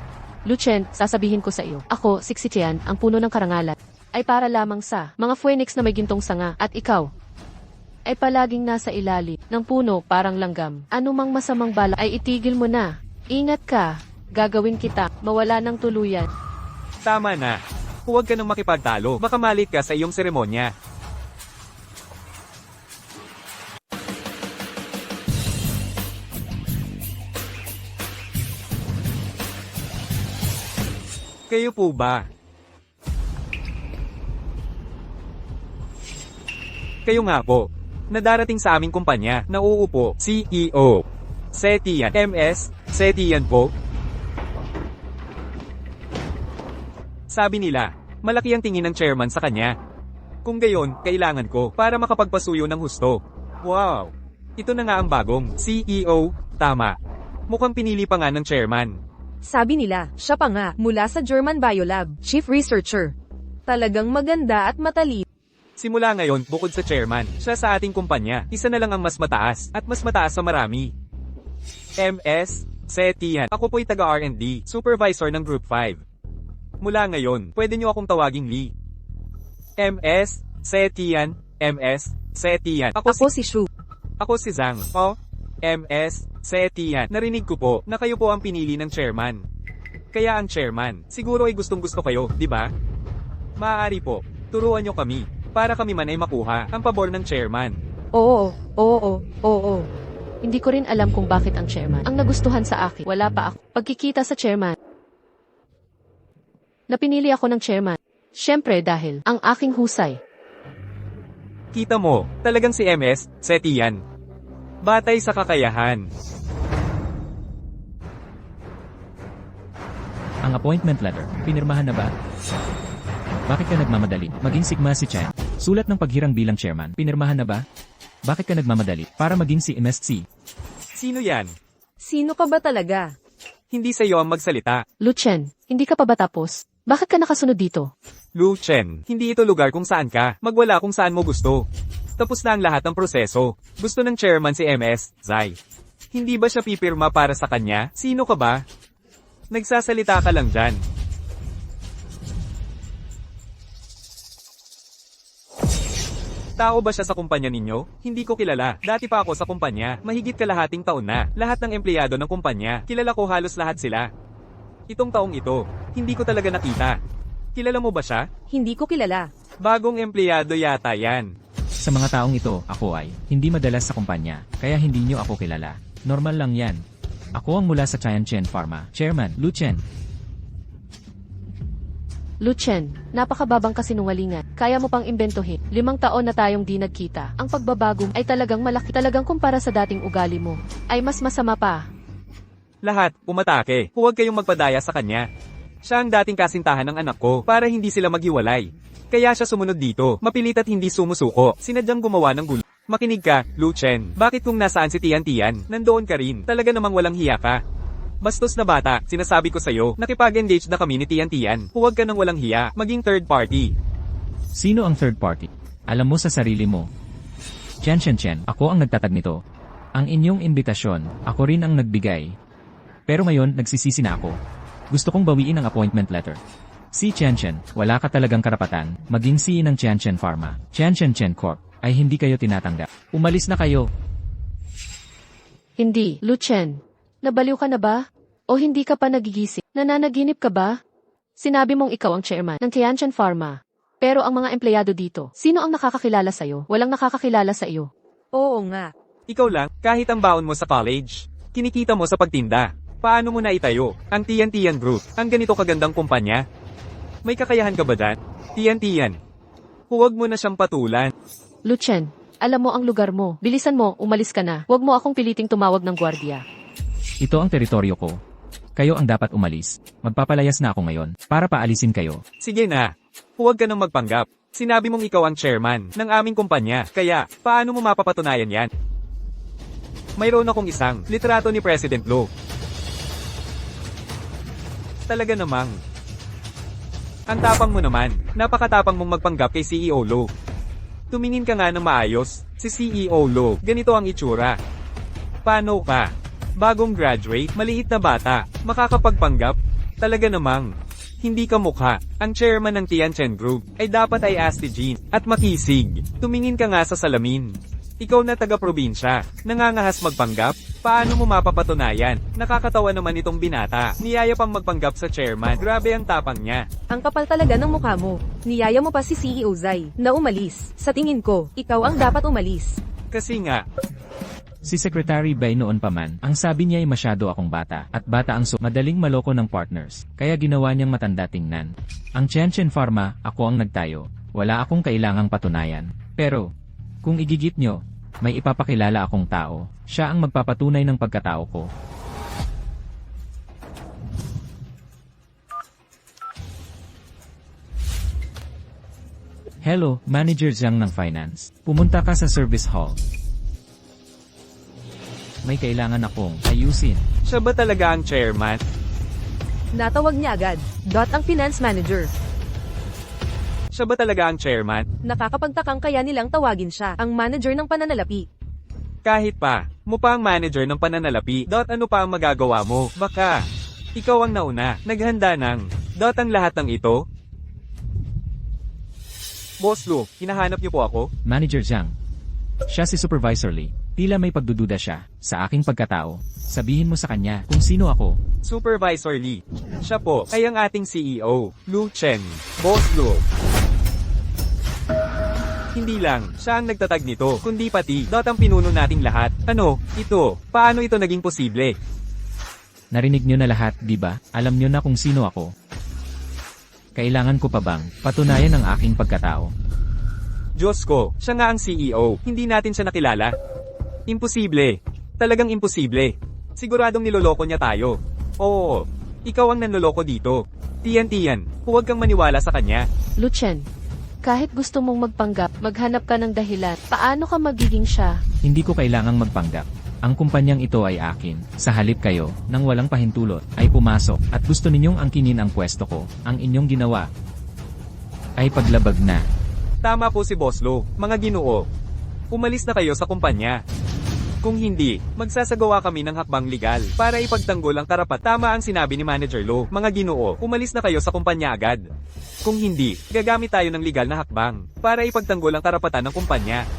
Lucien, sasabihin ko sa iyo. Ako, Sixi Chayan, ang puno ng karangalan, ay para lamang sa mga phoenix na may gintong sanga. At ikaw, ay palaging nasa ilalim ng puno parang langgam. Anumang masamang bala ay itigil mo na. Ingat ka. Gagawin kita mawala ng tuluyan. Tama na. Huwag ka nang makipagtalo. Baka malit ka sa iyong seremonya. Kayo po ba? Kayo nga po. Na darating sa aming kumpanya na uupo, CEO. Setian. MS, Setian po. Sabi nila, malaki ang tingin ng chairman sa kanya. Kung gayon, kailangan ko para makapagpasuyo ng husto. Wow! Ito na nga ang bagong CEO, tama. Mukhang pinili pa nga ng chairman. Sabi nila, siya pa nga, mula sa German Biolab, Chief Researcher. Talagang maganda at matalino. Simula ngayon, bukod sa chairman, siya sa ating kumpanya, isa na lang ang mas mataas, at mas mataas sa marami. MS, Setian. Ako po'y taga R&D, supervisor ng Group 5. Mula ngayon, pwede niyo akong tawaging Lee. MS, Setian, MS, Setian. Ako si Shu. Ako si Zhang. O, MS, Setian, narinig ko po na kayo po ang pinili ng chairman. Kaya ang chairman, siguro ay gustong-gusto kayo, di ba? Maaari po, turuan nyo kami, para kami man ay makuha ang pabor ng chairman. Oo. Hindi ko rin alam kung bakit ang chairman ang nagustuhan sa akin. Wala pa ako. Pagkikita sa chairman. Napinili ako ng chairman. Siyempre dahil ang aking husay. Kita mo, talagang si MS, Setian. Batay sa kakayahan. Ang appointment letter, pinirmahan na ba? Bakit ka nagmamadali? Maging sigma si Chan. Sulat ng paghirang bilang chairman, pinirmahan na ba? Bakit ka nagmamadali? Para maging si MSC. Sino yan? Sino ka ba talaga? Hindi sa iyo ang magsalita. Lu Chen, hindi ka pa ba tapos? Bakit ka nakasunod dito? Lu Chen, hindi ito lugar kung saan ka, magwala kung saan mo gusto. Tapos na ang lahat ng proseso. Gusto ng chairman si MS, Zai. Hindi ba siya pipirma para sa kanya? Sino ka ba? Nagsasalita ka lang dyan. Tao ba siya sa kumpanya ninyo? Hindi ko kilala. Dati pa ako sa kumpanya. Mahigit kalahating taon na. Lahat ng empleyado ng kumpanya. Kilala ko halos lahat sila. Itong taong ito, hindi ko talaga nakita. Kilala mo ba siya? Hindi ko kilala. Bagong empleyado yata yan. Sa mga taong ito, ako ay hindi madalas sa kumpanya, kaya hindi nyo ako kilala. Normal lang yan. Ako ang mula sa Tianchen Pharma, Chairman Lu Chen. Lu Chen, napakababang kasinungalingan. Kaya mo pang imbentohin. 5 taon na tayong di nagkita. Ang pagbabago ay talagang malaki. Talagang kumpara sa dating ugali mo, ay mas masama pa. Lahat, umatake. Huwag kayong magpadaya sa kanya. Siya ang dating kasintahan ng anak ko para hindi sila maghiwalay. Kaya siya sumunod dito, mapilit at hindi sumusuko. Sinadyang gumawa ng gulo. Makinig ka, Lu Chen. Bakit kung nasaan si Tian, nandoon ka rin? Talaga namang walang hiya ka. Bastos na bata, sinasabi ko sa'yo, nakipag-engage na kami ni Tian. Huwag ka nang walang hiya, maging third party. Sino ang third party? Alam mo sa sarili mo. Chen, ako ang nagtatag nito. Ang inyong imbitasyon, ako rin ang nagbigay. Pero ngayon, nagsisisi na ako. Gusto kong bawiin ang appointment letter. Si Chen, wala ka talagang karapatan, maging CEO ng Tianchen Pharma, Chen Corp, ay hindi kayo tinatanggap. Umalis na kayo. Hindi, Lu Chen. Nabaliw ka na ba? O hindi ka pa nagigising? Nananaginip ka ba? Sinabi mong ikaw ang chairman ng Tianchen Pharma. Pero ang mga empleyado dito, sino ang nakakakilala sa'yo? Walang nakakakilala sa iyo. Oo nga. Ikaw lang, kahit ang baon mo sa college, kinikita mo sa pagtinda. Paano mo na itayo ang Tian Group, ang ganito kagandang kumpanya? May kakayahan ka ba dyan? Tian. Huwag mo na siyang patulan. Lu Chen, alam mo ang lugar mo. Bilisan mo, umalis ka na. Huwag mo akong piliting tumawag ng gwardiya. Ito ang teritoryo ko. Kayo ang dapat umalis. Magpapalayas na ako ngayon, para paalisin kayo. Sige na. Huwag ka nang magpanggap. Sinabi mong ikaw ang chairman ng aming kumpanya. Kaya, paano mo mapapatunayan yan? Mayroon akong isang litrato ni President Lo. Talaga namang. Ang tapang mo naman. Napakatapang mong magpanggap kay CEO Lo. Tumingin ka nga ng maayos. Si CEO Lo, ganito ang itsura. Paano pa? Bagong graduate, maliit na bata, makakapagpanggap? Talaga namang. Hindi ka mukha. Ang chairman ng Tianchen Group ay dapat ay astigin at makisig. Tumingin ka nga sa salamin. Ikaw na taga-probinsya, nangangahas magpanggap? Paano mo mapapatunayan? Nakakatawa naman itong binata. Niyaya pang magpanggap sa chairman. Grabe ang tapang niya. Ang kapal talaga ng mukha mo. Niyaya mo pa si CEO Zai na umalis. Sa tingin ko, ikaw ang dapat umalis. Kasi nga, Si Secretary Bai noon pa man, ang sabi niya ay masyado akong bata, at bata ang madaling maloko ng partners, kaya ginawa niyang matanda tingnan. Ang Tianchen Pharma, ako ang nagtayo, wala akong kailangang patunayan. Pero, kung igigit nyo, may ipapakilala akong tao, siya ang magpapatunay ng pagkatao ko. Hello, Manager Zhang ng Finance. Pumunta ka sa service hall. May kailangan akong ayusin. siya ba talaga ang chairman? Natawag niya agad. Ang finance manager. Siya ba talaga ang chairman? Nakakapagtakang kaya nilang tawagin siya, ang manager ng pananalapi. Kahit pa, mo pa ang manager ng pananalapi. Ano pa ang magagawa mo? Baka, ikaw ang nauna, naghanda ng, ang lahat ng ito? Boss Lu, hinahanap niyo po ako? Manager Zhang. Siya si Supervisor Lee. Tila may pagdududa siya sa aking pagkatao. Sabihin mo sa kanya kung sino ako. Supervisor Lee. Siya po ay ang ating CEO, Lu Chen. Boss Lu. Hindi lang, siya ang nagtatag nito, kundi pati, ang pinuno nating lahat. Ano, ito, paano ito naging posible? Narinig nyo na lahat, di ba? Alam nyo na kung sino ako. Kailangan ko pa bang patunayan ang aking pagkatao? Diyos ko, siya nga ang CEO, hindi natin siya nakilala. Imposible. Talagang imposible. Siguradong niloloko niya tayo. Oo, ikaw ang nanloloko dito. Tiyan, huwag kang maniwala sa kanya. Lu Chen, kahit gusto mong magpanggap, maghanap ka ng dahilan. Paano ka magiging siya? Hindi ko kailangang magpanggap. Ang kumpanyang ito ay akin. Sa halip kayo, nang walang pahintulot, ay pumasok, at gusto ninyong angkinin ang pwesto ko. Ang inyong ginawa ay paglabag na. Tama po si Boss Lo, mga ginoo. Umalis na kayo sa kumpanya. Kung hindi, magsasagawa kami ng hakbang legal para ipagtanggol ang karapat. Tama ang sinabi ni Manager Lo, mga ginoo, umalis na kayo sa kumpanya agad. Kung hindi, gagamit tayo ng legal na hakbang para ipagtanggol ang karapatan ng kumpanya.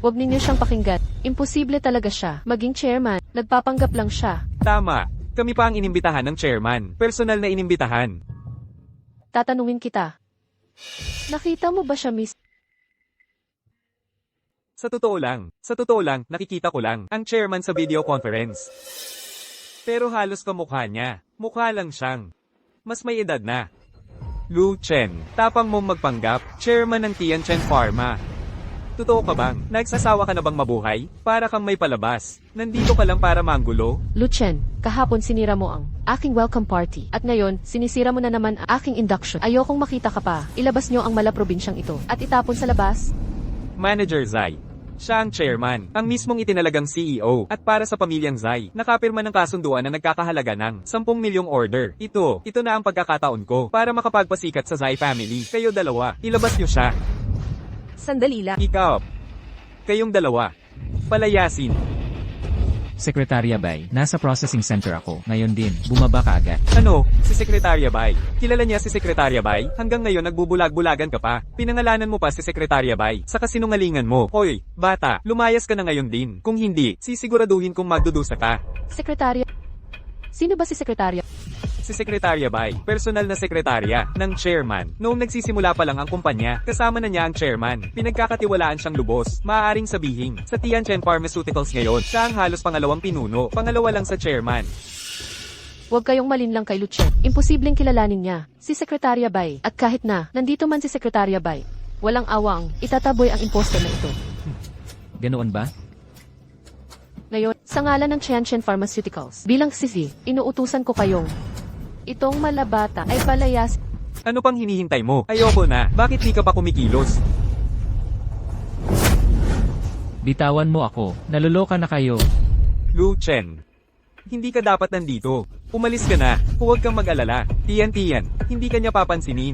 Huwag ninyo siyang pakinggan. Imposible talaga siya. Maging chairman, nagpapanggap lang siya. Tama, kami pa ang inimbitahan ng chairman, personal na inimbitahan. Tatanungin kita. Nakita mo ba siya, miss? Sa totoo lang, nakikita ko lang ang chairman sa video conference. Pero halos kamukha niya, mukha lang siyang. Mas may edad na. Lu Chen, tapang mong magpanggap, chairman ng Tianchen Pharma. Totoo ka bang? Nagsasawa ka na bang mabuhay? Para kang may palabas. Nandito ka lang para manggulo? Lu Chen, kahapon sinira mo ang aking welcome party. At ngayon, sinisira mo na naman ang aking induction. Ayokong makita ka pa. Ilabas nyo ang mala probinsyang ito. At itapon sa labas. Manager Zai. Siya ang chairman, ang mismong itinalagang CEO, at para sa pamilyang Zai, nakapirma ng kasunduan na nagkakahalaga ng 10 milyong order. Ito na ang pagkakataon ko para makapagpasikat sa Zai family. Kayo dalawa, ilabas nyo siya. Sandali lang. Ikaw. Kayong dalawa. Palayasin. Sekretarya Bay, nasa processing center ako. Ngayon din, bumaba ka agad. Ano? Si Sekretarya Bay. Kilala niya si Sekretarya Bay? Hanggang ngayon nagbubulag-bulagan ka pa. Pinangalanan mo pa si Sekretarya Bay. Sa kasinungalingan mo. Hoy, bata, lumayas ka na ngayon din. Kung hindi, sisiguraduhin kong magdudusa ka. Sekretarya. Sino ba si sekretarya? Si Sekretarya Bay, personal na sekretarya ng chairman. Noong nagsisimula pa lang ang kumpanya, kasama na niya ang chairman. Pinagkakatiwalaan siyang lubos. Maaaring sabihin, sa Tianchen Pharmaceuticals ngayon, siya ang halos pangalawang pinuno, pangalawa lang sa chairman. Huwag kayong malinlang kay Lu Chen. Imposibleng kilalanin niya. Si Sekretarya Bay. At kahit na, nandito man si Sekretarya Bay. Walang awang, itataboy ang imposter na ito. Ganoon ba? Ngayon, sa ngalan ng Tianchen Pharmaceuticals, bilang sisi, inuutusan ko kayong itong malabata ay palayas. Ano pang hinihintay mo? Ayoko na. Bakit di ka pa kumikilos? Bitawan mo ako. Naluloka na kayo. Lu Chen. Hindi ka dapat nandito. Umalis ka na. Huwag kang mag-alala. Tiyan, hindi ka niya papansinin.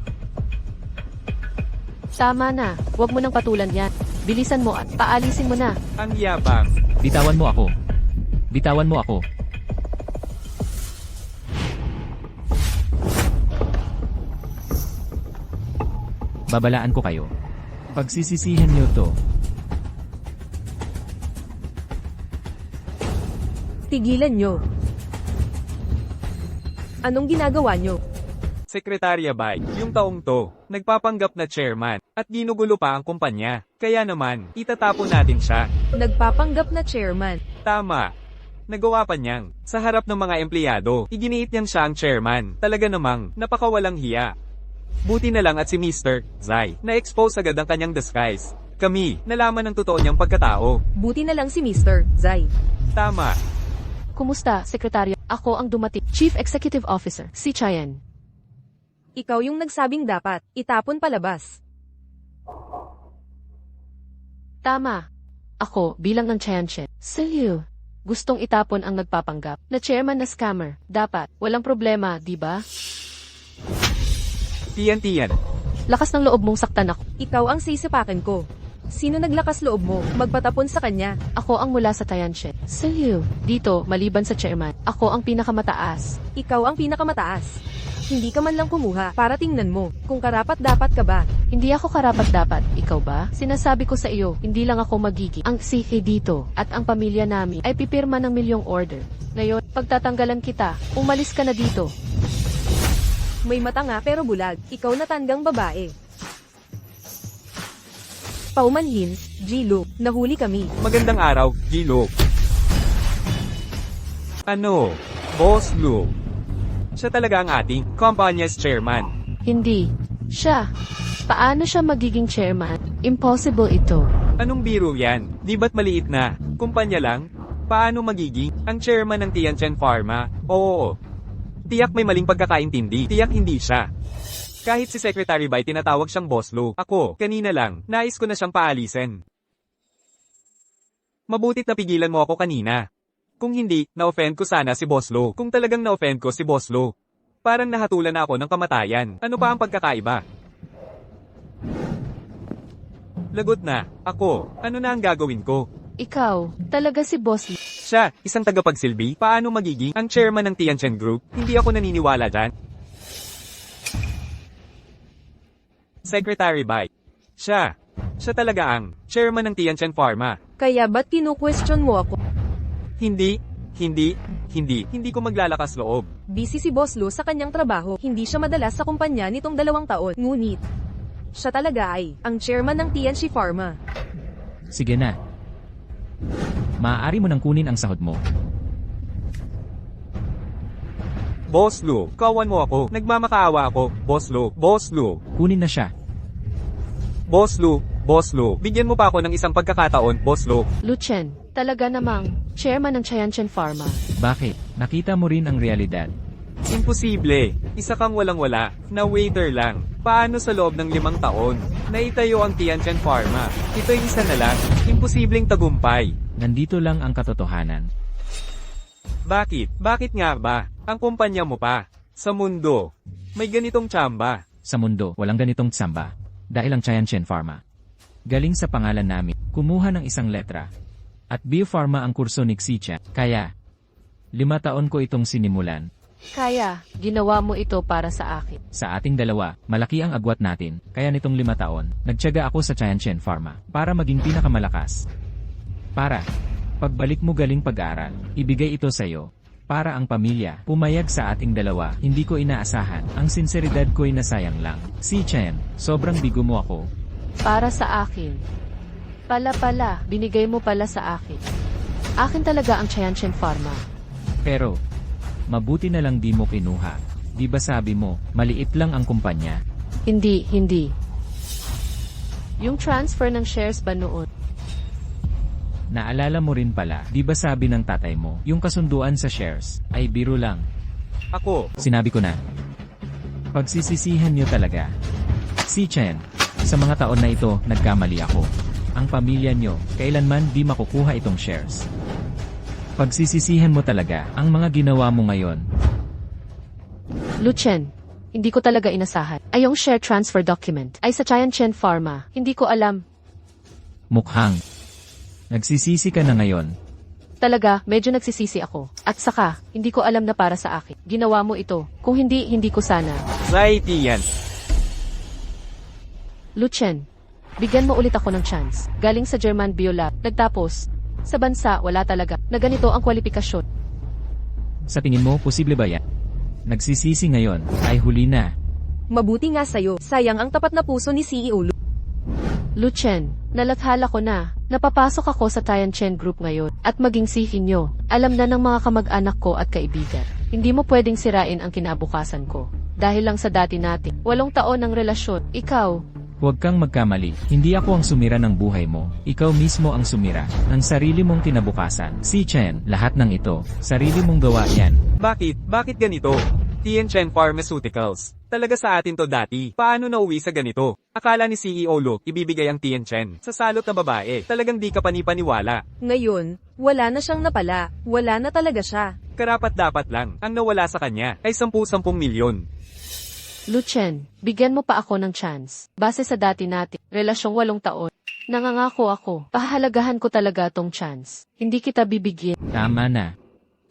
Tama na, huwag mo nang patulan yan. Bilisan mo at paalisin mo na. Ang yabang. Bitawan mo ako. Bitawan mo ako. Babalaan ko kayo. Pagsisisihan niyo to. Tigilan nyo. Anong ginagawa nyo? Sekretarya Bay, yung taong to, nagpapanggap na chairman, at ginugulo pa ang kumpanya. Kaya naman, itatapon natin siya. Nagpapanggap na chairman. Tama. Nagawa pa niyang, sa harap ng mga empleyado, iginiit niyang siya ang chairman. Talaga namang, napakawalang hiya. Buti na lang at si Mr. Zai, na-expose agad ang kanyang disguise. Kami, nalaman ng totoo niyang pagkatao. Buti na lang si Mr. Zai. Tama. Kumusta, Sekretarya? Ako ang dumating. Chief Executive Officer, si Chayan. Ikaw yung nagsabing dapat itapon palabas. Tama. Ako, bilang ng Tianchen. Sa'yo. Gustong itapon ang nagpapanggap na chairman na scammer. Dapat, walang problema, di ba? Tiyan. Lakas ng loob mong saktan ako. Ikaw ang sisipakin ko. Sino naglakas loob mo? Magpatapon sa kanya. Ako ang mula sa Tianchen. Sa'yo. Dito, maliban sa chairman, ako ang pinakamataas. Ikaw ang pinakamataas. Hindi ka man lang kumuha para tingnan mo kung karapat-dapat ka ba. Hindi ako karapat-dapat, ikaw ba? Sinasabi ko sa iyo, hindi lang ako magiging ang CK dito, at ang pamilya namin ay pipirma ng milyong order. Ngayon, pagtatanggalan kita, umalis ka na dito. May mata nga pero bulag, ikaw na tandang babae. Paumanhin, G-Look, nahuli kami. Magandang araw, G-Look. Ano? Boss Luke. Siya talaga ang ating kumpanyas chairman. Hindi. Siya. Paano siya magiging chairman? Impossible ito. Anong biro yan? Di ba't maliit na? Kumpanya lang? Paano magiging ang chairman ng Tianchen Pharma? Oo. Tiyak may maling pagkakaintindi. Tiyak hindi siya. Kahit si Secretary Bai tinatawag siyang Boss Luke. Ako, kanina lang, nais ko na siyang paalisin. Mabutit na pigilan mo ako kanina. Kung hindi, na-offend ko sana si Boss Luke. Kung talagang na-offend ko si Boss Luke, parang nahatulan na ako ng kamatayan. Ano pa ang pagkakaiba? Lagot na. Ako, ano na ang gagawin ko? Ikaw, talaga si Boss Lee. Siya, isang tagapagsilbi, paano magiging ang chairman ng Tianchen Group? Hindi ako naniniwala dyan. Secretary Bai. Siya talaga ang chairman ng Tianchen Pharma. Kaya ba't kinu-question mo ako? Hindi ko maglalakas loob. Busy si Boss Lu sa kanyang trabaho, hindi siya madalas sa kumpanya nitong 2 taon. Ngunit, siya talaga ay ang chairman ng TNC Pharma. Sige na. Maaari mo nang kunin ang sahod mo. Boss Lu, kawan mo ako. Nagmamakaawa ako. Boss Lu. Kunin na siya. Boss Lu, bigyan mo pa ako ng isang pagkakataon, Boss Lu. Luchen, talaga namang chairman ng Tianchen Pharma. Bakit? Nakita mo rin ang realidad. Imposible. Isa kang walang-wala, na waiter lang. Paano sa loob ng 5 taon? Naitayo ang Tianchen Pharma. Ito'y isa na lang. Imposibleng tagumpay. Nandito lang ang katotohanan. Bakit? Bakit nga ba? Ang kumpanya mo pa. Sa mundo. May ganitong tsamba. Sa mundo, walang ganitong tsamba. Dahil ang Tianchen Pharma. Galing sa pangalan namin, kumuha ng isang letra. At Biopharma ang kurso ni Xichen. Kaya, 5 taon ko itong sinimulan. Kaya, ginawa mo ito para sa akin. Sa ating dalawa, malaki ang agwat natin. Kaya nitong 5 taon, nagtiyaga ako sa Tianchen Pharma para maging pinakamalakas. Para, pagbalik mo galing pag-aaral, ibigay ito sa iyo. Para ang pamilya, pumayag sa ating dalawa, hindi ko inaasahan, ang sinseridad ko'y nasayang lang. Xichen, sobrang bigo mo ako. Para sa akin. Pala, binigay mo pala sa akin. Akin talaga ang Tianchen Pharma. Pero, mabuti na lang di mo kinuha. Di ba sabi mo, maliit lang ang kumpanya? Hindi. Yung transfer ng shares ba noon? Naalala mo rin pala, di ba sabi ng tatay mo, yung kasunduan sa shares, ay biro lang. Ako. Sinabi ko na. Pagsisisihan nyo talaga. Xichen, sa mga taon na ito, nagkamali ako. Ang pamilya nyo, kailanman di makukuha itong shares. Pagsisisihan mo talaga, ang mga ginawa mo ngayon. Luchen, hindi ko talaga inasahan. Ay yung share transfer document ay sa Tianchen Pharma. Hindi ko alam. Mukhang. Nagsisisi ka na ngayon. Talaga, medyo nagsisisi ako. At saka, hindi ko alam na para sa akin. Ginawa mo ito. Kung hindi ko sana. Zai Tian. Luchen, bigyan mo ulit ako ng chance. Galing sa German Biolab. Nagtapos. Sa bansa, wala talaga. Na ganito ang kwalifikasyon. Sa tingin mo, posible ba yan? Nagsisisi ngayon, ay huli na. Mabuti nga sa'yo, sayang ang tapat na puso ni CEO Lu. Luchen, nalathala ko na. Napapasok ako sa Tianchen Group ngayon. At maging sihin nyo. Alam na ng mga kamag-anak ko at kaibigan. Hindi mo pwedeng sirain ang kinabukasan ko. Dahil lang sa dati natin. 8 taon ng relasyon. Ikaw. Huwag kang magkamali. Hindi ako ang sumira ng buhay mo. Ikaw mismo ang sumira ng sarili mong kinabukasan. Xichen, lahat ng ito, sarili mong gawa yan. Bakit ganito? Tianchen Pharmaceuticals. Talaga sa atin to dati. Paano nauwi sa ganito? Akala ni CEO Luke, ibibigay ang Tianchen sa salot na babae. Talagang di ka panipaniwala. Ngayon, wala na siyang napala. Wala na talaga siya. Karapat-dapat lang. Ang nawala sa kanya ay 10 milyon. Luchen, bigyan mo pa ako ng chance. Base sa dati natin, relasyong 8 taon. Nangangako ako, pahahalagahan ko talaga tong chance. Hindi kita bibigyan. Tama na.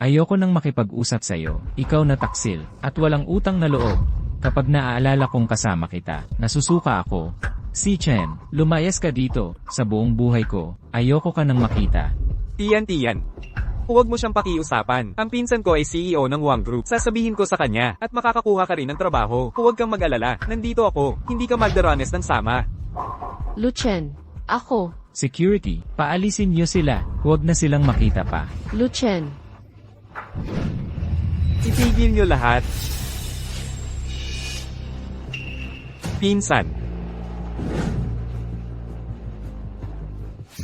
Ayoko nang makipag-usap sa'yo, ikaw na taksil, at walang utang na loob. Kapag naaalala kong kasama kita, nasusuka ako. Si Chen, lumayas ka dito, sa buong buhay ko, ayoko ka nang makita. Tiyan. Huwag mo siyang pakiusapan. Ang pinsan ko ay CEO ng Wang Group. Sasabihin ko sa kanya, at makakakuha ka rin ng trabaho. Huwag kang mag-alala, nandito ako, hindi ka magdaranes ng sama. Lu Chen, ako. Security, paalisin niyo sila, huwag na silang makita pa. Lu Chen, Itigil niyo lahat. Pinsan.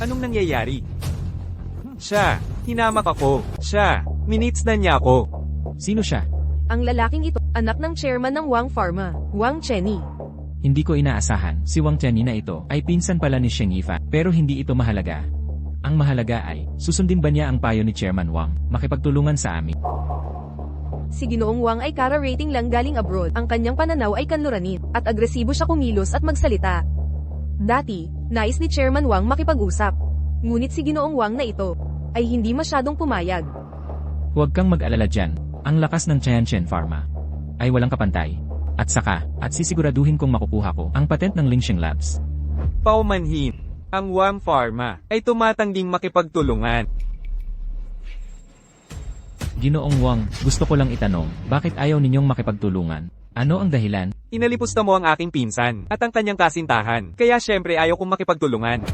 Anong nangyayari? Siya, hinamak ako. Siya, minutes na niya ako. Sino siya? Ang lalaking ito, anak ng chairman ng Wang Pharma, Wang Chenny. Hindi ko inaasahan, si Wang Chenny na ito ay pinsan pala ni Sheng Yifan, pero hindi ito mahalaga. Ang mahalaga ay, susundin ba niya ang payo ni Chairman Wang, makipagtulungan sa amin? Si Ginoong Wang ay kara-rating lang galing abroad. Ang kanyang pananaw ay kanluranin, at agresibo siya kumilos at magsalita. Dati, nais ni Chairman Wang makipag-usap. Ngunit si Ginoong Wang na ito, ay hindi masyadong pumayag. Huwag kang mag-alala dyan, ang lakas ng Tianchen Pharma ay walang kapantay. At sisiguraduhin kong makukuha ko ang patent ng Lingsheng Labs. Paumanhin, ang Wang Pharma ay tumatangging makipagtulungan. Ginoong Wang, gusto ko lang itanong, bakit ayaw ninyong makipagtulungan? Ano ang dahilan? Inalipusta mo ang aking pinsan, at ang kanyang kasintahan, kaya syempre ayaw kong makipagtulungan.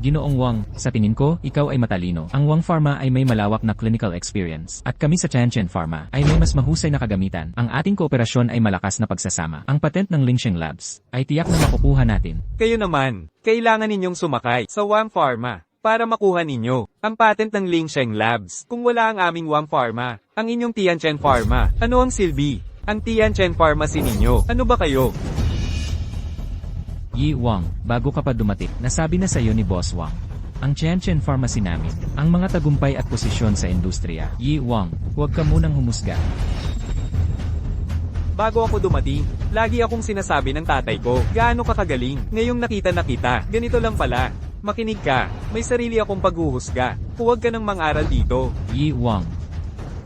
Ginoong Wang, sa tingin ko, ikaw ay matalino. Ang Wang Pharma ay may malawak na clinical experience. At kami sa Tianchen Pharma ay may mas mahusay na kagamitan. Ang ating kooperasyon ay malakas na pagsasama. Ang patent ng Lingsheng Labs ay tiyak na makukuha natin. Kayo naman, kailangan ninyong sumakay sa Wang Pharma para makuha ninyo ang patent ng Lingsheng Labs. Kung wala ang aming Wang Pharma, ang inyong Tianchen Pharma, ano ang silbi? Ang Tianchen Pharmacy ninyo, ano ba kayo? Yi Wang, bago ka pa dumating, nasabi na sa iyo ni Boss Wang. Ang Tianchen Pharmacy namin, ang mga tagumpay at posisyon sa industriya. Yi Wang, huwag ka munang humusga. Bago ako dumating, lagi akong sinasabi ng tatay ko, gaano ka kagaling. Ngayong nakita na kita, ganito lang pala. Makinig ka, may sarili akong paghuhusga. Huwag ka nang mang-aral dito. Yi Wang.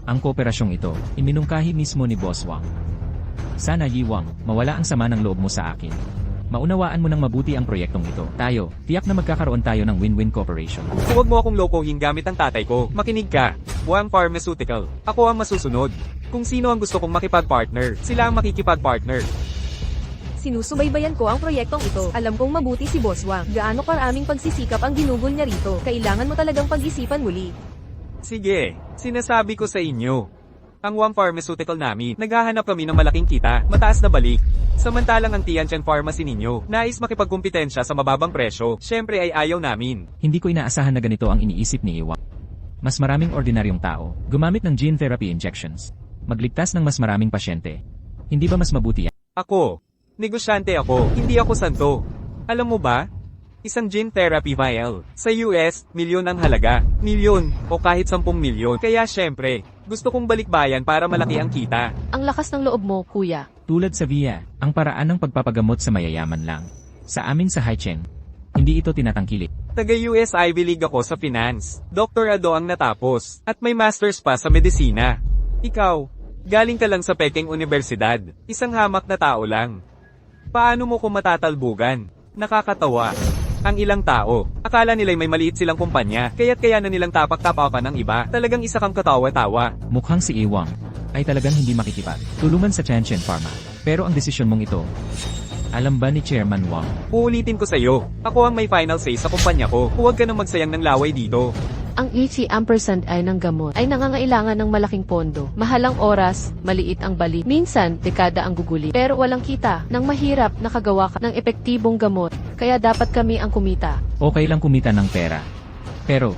Ang kooperasyong ito, iminungkahi mismo ni Boss Wang. Sana Yi Wang, mawala ang sama ng loob mo sa akin. Maunawaan mo ng mabuti ang proyektong ito. Tayo, tiyak na magkakaroon tayo ng win-win cooperation. Huwag mo akong lokohin gamit ang tatay ko. Makinig ka. Wang Pharmaceutical. Ako ang masusunod. Kung sino ang gusto kong makipag-partner, sila ang makikipag-partner. Sinusubaybayan ko ang proyektong ito. Alam kong mabuti si Boss Wang. Gaano karaming pagsisikap ang ginugol niya rito. Kailangan mo talagang pag-isipan muli. Sige, sinasabi ko sa inyo. Ang Wang Pharmaceutical namin, naghahanap kami ng malaking kita, mataas na balik. Samantalang ang Tianchen Pharmacy ninyo, nais makipagkumpetensya sa mababang presyo, syempre ay ayaw namin. Hindi ko inaasahan na ganito ang iniisip ni Yi Wang. Mas maraming ordinaryong tao, gumamit ng gene therapy injections. Magligtas ng mas maraming pasyente. Hindi ba mas mabuti yan? Ako, negosyante ako, hindi ako santo. Alam mo ba? Isang gene therapy vial. Sa US, milyon ang halaga. Milyon, o kahit 10 milyon. Kaya syempre, gusto kong balikbayan para malaki ang kita. ang lakas ng loob mo, kuya. Tulad sa VIA, ang paraan ng pagpapagamot sa mayayaman lang. Sa amin sa Haicheng, hindi ito tinatangkilik. Taga-US Ivy League ako sa finance. Doktorado ang natapos. At may masters pa sa medisina. Ikaw, galing ka lang sa Peking Universidad. Isang hamak na tao lang. Paano mo ko matatalbugan? Nakakatawa. Ang ilang tao, akala nila'y may maliit silang kumpanya, kaya't kaya na nilang tapak-tapakan ng iba, talagang isa kang katawa-tawa. Mukhang si Yi Wang ay talagang hindi makikipag. Tulungan sa Tianchen Pharma. Pero ang desisyon mong ito, alam ba ni Chairman Wang? Uulitin ko sa'yo, ako ang may final say sa kumpanya ko, huwag ka nang magsayang ng laway dito. Ang 80% ay ng gamot ay nangangailangan ng malaking pondo. Mahalang oras, maliit ang balik. Minsan, dekada ang guguli. Pero walang kita. Nang mahirap nakagawa ka ng epektibong gamot. Kaya dapat kami ang kumita. Okay lang kumita ng pera. Pero,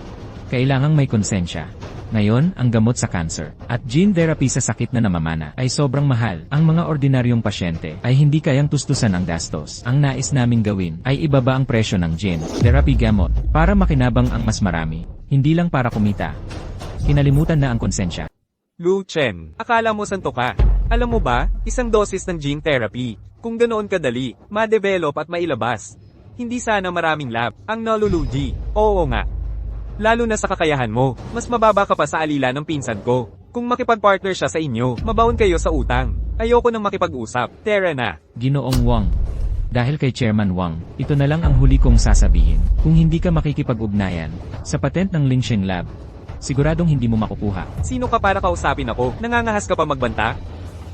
kailangang may konsensya. Ngayon, ang gamot sa cancer at gene therapy sa sakit na namamana ay sobrang mahal. Ang mga ordinaryong pasyente ay hindi kayang tustusan ang gastos. Ang nais naming gawin ay ibaba ang presyo ng gene therapy gamot para makinabang ang mas marami. Hindi lang para kumita. Kinalimutan na ang konsensya. Lu Chen, akala mo santo ka? Alam mo ba, isang dosis ng gene therapy, kung ganoon kadali, ma-develop at mailabas. Hindi sana maraming lab, ang nalulugi. Oo nga. Lalo na sa kakayahan mo, mas mababa ka pa sa alila ng pinsan ko. Kung makipag-partner siya sa inyo, mabaon kayo sa utang. Ayoko nang makipag-usap. Tara na. Ginoong Wang. Dahil kay Chairman Wang, ito na lang ang huli kong sasabihin. Kung hindi ka makikipag-ugnayan sa patent ng Lingsheng Lab, siguradong hindi mo makukuha. Sino ka para kausapin ako? Nangangahas ka pa magbanta?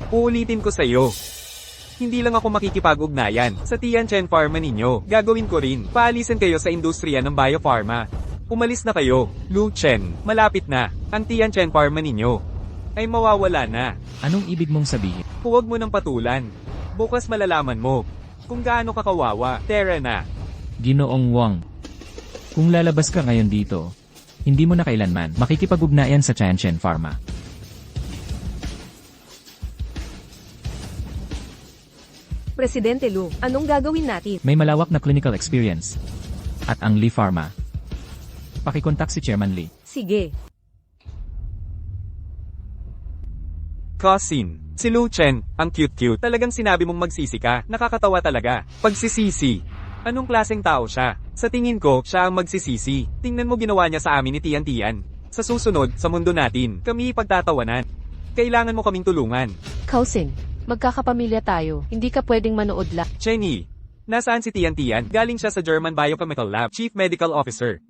Uulitin ko sa iyo. Hindi lang ako makikipag-ugnayan sa Tianchen Pharma ninyo. Gagawin ko rin. Paalisin kayo sa industriya ng biopharma. Umalis na kayo. Lu Chen, malapit na. Ang Tianchen Pharma ninyo ay mawawala na. Anong ibig mong sabihin? Huwag mo nang patulan. Bukas malalaman mo kung gaano ka kawawa. Tara na. Ginoong Wang. Kung lalabas ka ngayon dito, hindi mo na kailanman makikipag-ugnayan sa Tianchen Pharma. Presidente Lu, anong gagawin natin? May malawak na clinical experience. At ang Li Pharma. Pakikontak si Chairman Li. Sige. Cousin, si Lu Chen, ang cute-cute. Talagang sinabi mong magsisi ka, nakakatawa talaga. Pagsisisi. Anong klaseng tao siya? Sa tingin ko, siya ang magsisisi. Tingnan mo ginawa niya sa amin ni Tian Tian. Sa susunod, sa mundo natin, kami ipagtatawanan. Kailangan mo kaming tulungan. Cousin, magkakapamilya tayo. Hindi ka pwedeng manood la. Chenny, nasaan si Tian Tian? Galing siya sa German Biochemical Lab, Chief Medical Officer.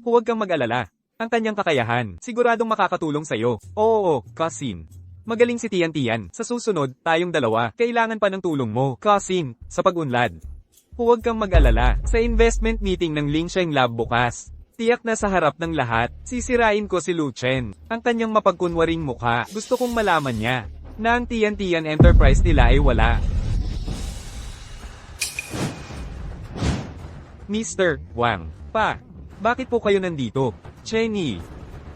Huwag kang mag-alala. Ang kanyang kakayahan, siguradong makakatulong sa'yo. Oo, cousin. Magaling si Tian Tian. Sa susunod, tayong dalawa, kailangan pa ng tulong mo, cousin, sa pag-unlad. Huwag kang mag-alala. Sa investment meeting ng Lingsheng Lab bukas, tiyak na sa harap ng lahat, sisirain ko si Lu Chen. Ang kanyang mapagkunwaring mukha, gusto kong malaman niya na ang Tian Tian Enterprise nila ay wala. Mr. Wang, pa, bakit po kayo nandito? Chenny,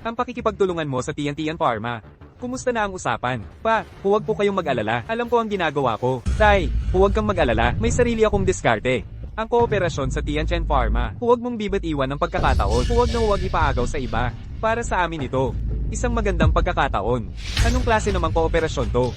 ang pakikipagtulungan mo sa Tian Tian Pharma. Kumusta na ang usapan? Pa, huwag po kayong mag-alala. Alam ko ang ginagawa ko. Tay, huwag kang mag-alala. May sarili akong diskarte. Ang kooperasyon sa Tianchen Pharma. Huwag mong bibat-iwan ng pagkakataon. Huwag na huwag ipaagaw sa iba. Para sa amin ito. Isang magandang pagkakataon. Anong klase namang kooperasyon to?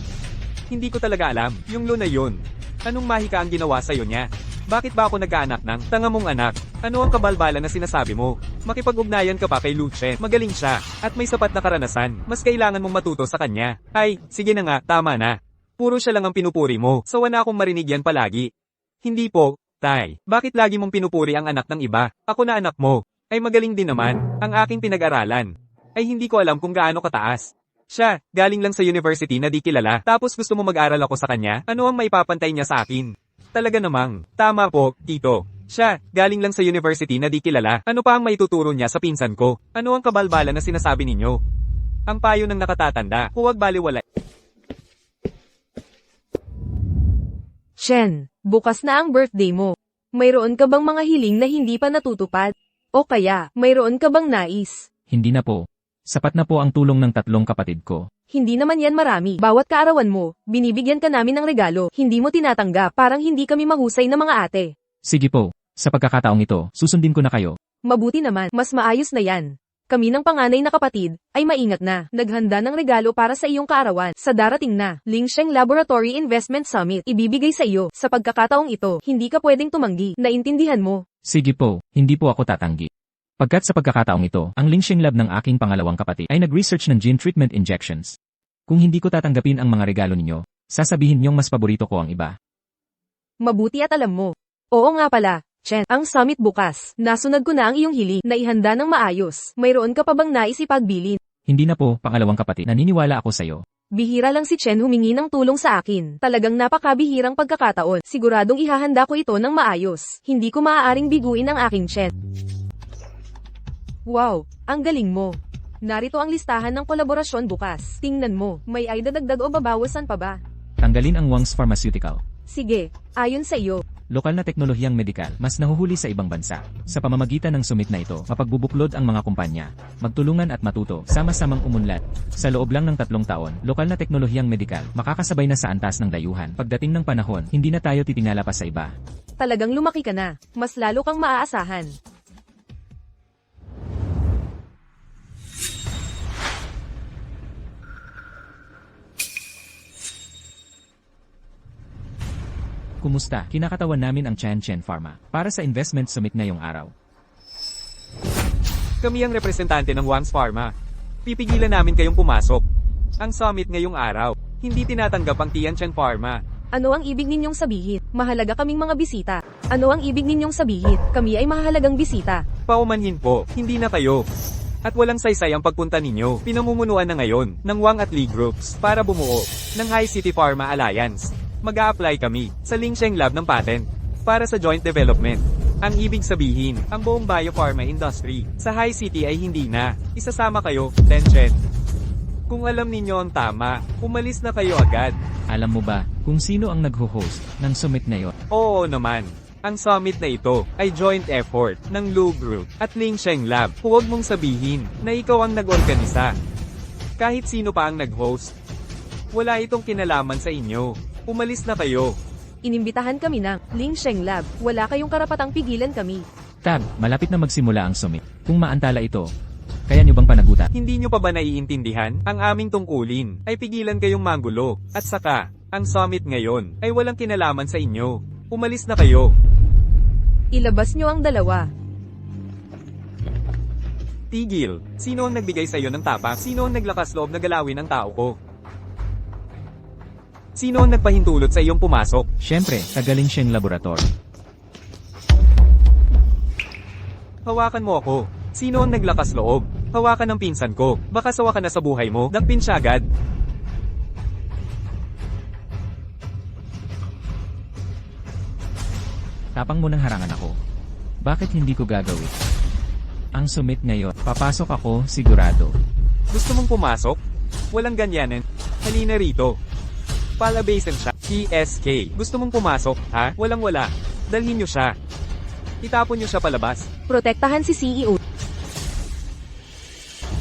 Hindi ko talaga alam. Yung Lu na yun. Anong mahika ang ginawa sa'yo niya? Bakit ba ako nagkaanak ng tanga mong anak? Ano ang kabalbala na sinasabi mo? Makipag-ugnayan ka pa kay Lu Chen. Magaling siya. At may sapat na karanasan. Mas kailangan mong matuto sa kanya. Ay, sige na nga, tama na. Puro siya lang ang pinupuri mo. Sawa na akong marinig yan palagi. Hindi po, Tay. Bakit lagi mong pinupuri ang anak ng iba? Ako na anak mo. Ay magaling din naman. Ang aking pinag-aralan. Ay hindi ko alam kung gaano kataas. Siya, galing lang sa university na di kilala. Tapos gusto mo mag-aral ako sa kanya? Ano ang maipapantay niya sa akin? Talaga namang, tama po, tito. Siya, galing lang sa university na di kilala. Ano pa ang maituturo niya sa pinsan ko? Ano ang kabalbala na sinasabi ninyo? Ang payo ng nakatatanda, huwag baliwala. Shen, bukas na ang birthday mo. Mayroon ka bang mga hiling na hindi pa natutupad? O kaya, mayroon ka bang nais? Hindi na po. Sapat na po ang tulong ng 3 kapatid ko. Hindi naman yan marami. Bawat kaarawan mo, binibigyan ka namin ng regalo. Hindi mo tinatanggap. Parang hindi kami mahusay na mga ate. Sige po, sa pagkakataong ito, susundin ko na kayo. Mabuti naman, mas maayos na yan. Kami ng panganay na kapatid, ay maingat na. Naghanda ng regalo para sa iyong kaarawan. Sa darating na, Lingsheng Laboratory Investment Summit, ibibigay sa iyo. Sa pagkakataong ito, hindi ka pwedeng tumanggi. Naintindihan mo? Sige po, hindi po ako tatanggi. Pagkat sa pagkakataong ito, ang Lingsheng Lab ng aking pangalawang kapatid ay nag-research ng gene treatment injections. Kung hindi ko tatanggapin ang mga regalo ninyo, sasabihin niyong mas paborito ko ang iba. Mabuti at alam mo. Oo nga pala, Chen, ang summit bukas. Nasunod ko na ang iyong hili na ihanda ng maayos. Mayroon ka pa bang nais ipagbilin? Hindi na po, pangalawang kapatid, naniniwala ako sa'yo. Bihira lang si Chen humingi ng tulong sa akin. Talagang napakabihirang pagkakataon. Siguradong ihahanda ko ito ng maayos. Hindi ko maaaring biguin ang aking Chen. Wow, ang galing mo. Narito ang listahan ng kolaborasyon bukas. Tingnan mo, may ay dadagdag o babawasan pa ba? Tanggalin ang Wang's Pharmaceutical. Sige, ayon sa iyo. Lokal na teknolohiyang medikal, mas nahuhuli sa ibang bansa. Sa pamamagitan ng summit na ito, mapagbubuklod ang mga kumpanya, magtulungan at matuto, sama-samang umunlad. Sa loob lang ng 3 taon, lokal na teknolohiyang medikal, makakasabay na sa antas ng dayuhan. Pagdating ng panahon, hindi na tayo titingala pa sa iba. Talagang lumaki ka na. Mas lalo kang maaasahan. Kumusta? Kinakatawan namin ang Tianchen Pharma para sa investment summit ngayong araw. Kami ang representante ng Wang's Pharma. Pipigilan namin kayong pumasok. Ang summit ngayong araw, hindi tinatanggap ang Tianchen Pharma. Ano ang ibig ninyong sabihin? Mahalaga kaming mga bisita. Ano ang ibig ninyong sabihin? Kami ay mahalagang bisita. Paumanhin po, hindi na kayo. At walang saysay ang pagpunta ninyo. Pinamumunuan na ngayon ng Wang at Lee Groups para bumuo ng High City Pharma Alliance. Mag-a-apply kami sa Lingsheng Lab ng patent para sa joint development. Ang ibig sabihin, ang buong biopharma industry sa High City ay hindi na. Isasama kayo, Tencent. Kung alam ninyo ang tama, umalis na kayo agad. Alam mo ba kung sino ang nagho-host ng summit ngayon? Oo naman. Ang summit na ito ay joint effort ng Lu Group at Lingsheng Lab. Huwag mong sabihin na ikaw ang nag-organisa. Kahit sino pa ang nag-host. Wala itong kinalaman sa inyo. Umalis na kayo. Inimbitahan kami ng Lingsheng Lab. Wala kayong karapatang pigilan kami. Tab, malapit na magsimula ang summit. Kung maantala ito, kaya niyo bang panagutan? Hindi nyo pa ba naiintindihan? Ang aming tungkulin ay pigilan kayong manggulo. At saka, ang summit ngayon ay walang kinalaman sa inyo. Umalis na kayo. Ilabas nyo ang dalawa. Tigil. Sino ang nagbigay sa iyo ng tapak? Sino ang naglakas loob na galawin ang tao ko? Sino ang nagpahintulot sa iyong pumasok? Siyempre, taga Lingsheng Laboratory. Hawakan mo ako. Sino ang naglakas loob? Hawakan ng pinsan ko. Baka sawa ka na sa buhay mo. Dakpin siya agad. Tapang mo nang harangan ako. Bakit hindi ko gagawin? Ang summit ngayon, papasok ako, sigurado. Gusto mong pumasok? Walang ganyanan. Halina rito. Palabasin siya. TSK. Gusto mong pumasok, ha? Walang wala. Dalhin nyo siya. Itapon nyo siya palabas. Protektahan si CEO.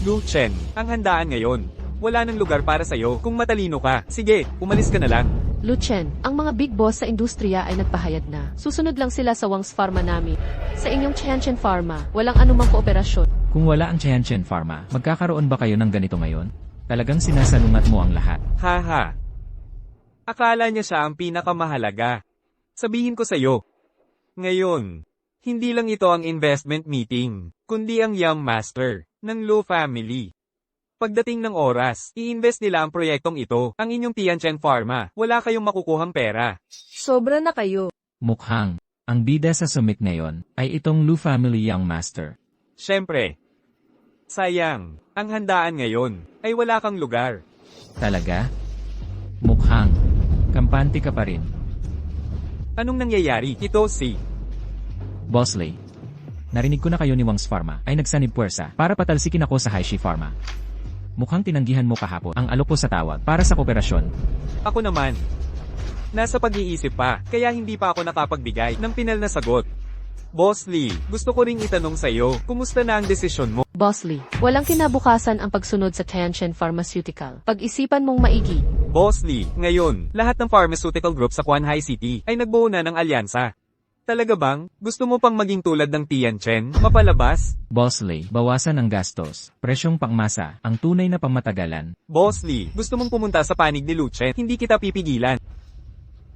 Lu Chen, ang handaan ngayon. Wala nang lugar para sa'yo. Kung matalino ka, sige, umalis ka na lang. Luchen, ang mga big boss sa industriya ay nagpahayag na. Susunod lang sila sa Wang's Pharma namin. Sa inyong Tianchen Pharma, walang anumang kooperasyon. Kung wala ang Tianchen Pharma, magkakaroon ba kayo ng ganito ngayon? Talagang sinasalungat mo ang lahat. Haha. Akala niya siya ang pinakamahalaga. Sabihin ko sa'yo. Ngayon, hindi lang ito ang investment meeting, kundi ang Young Master ng Lu family. Pagdating ng oras, i-invest nila ang proyektong ito, ang inyong Tianchen Pharma. Wala kayong makukuhang pera. Sobra na kayo. Mukhang, ang bida sa summit ngayon, ay itong Lu Family Young Master. Siyempre. Sayang, ang handaan ngayon, ay wala kang lugar. Talaga? Mukhang, kampante ka pa rin. Anong nangyayari? Ito si... Boss Lei. Narinig ko na kayo ni Wang's Pharma ay nagsanib puwersa para patalsikin ako sa Haishi Pharma. Mukhang tinanggihan mo kahapon ang alok ko sa tawag para sa kooperasyon. Ako naman. Nasa pag-iisip pa, kaya hindi pa ako nakapagbigay ng pinal na sagot. Boss Lee, gusto ko ring itanong sa'yo, kumusta na ang desisyon mo? Boss Lee, walang kinabukasan ang pagsunod sa Tianchen Pharmaceutical. Pag-isipan mong maigi. Boss Lee, ngayon, lahat ng pharmaceutical group sa Quanhai City ay nagbuo na ng alyansa. Talaga bang, gusto mo pang maging tulad ng Tianchen, mapalabas? Boss Lei, bawasan ang gastos, presyong pangmasa, ang tunay na pamatagalan. Boss Lee, gusto mong pumunta sa panig ni Luchen, hindi kita pipigilan.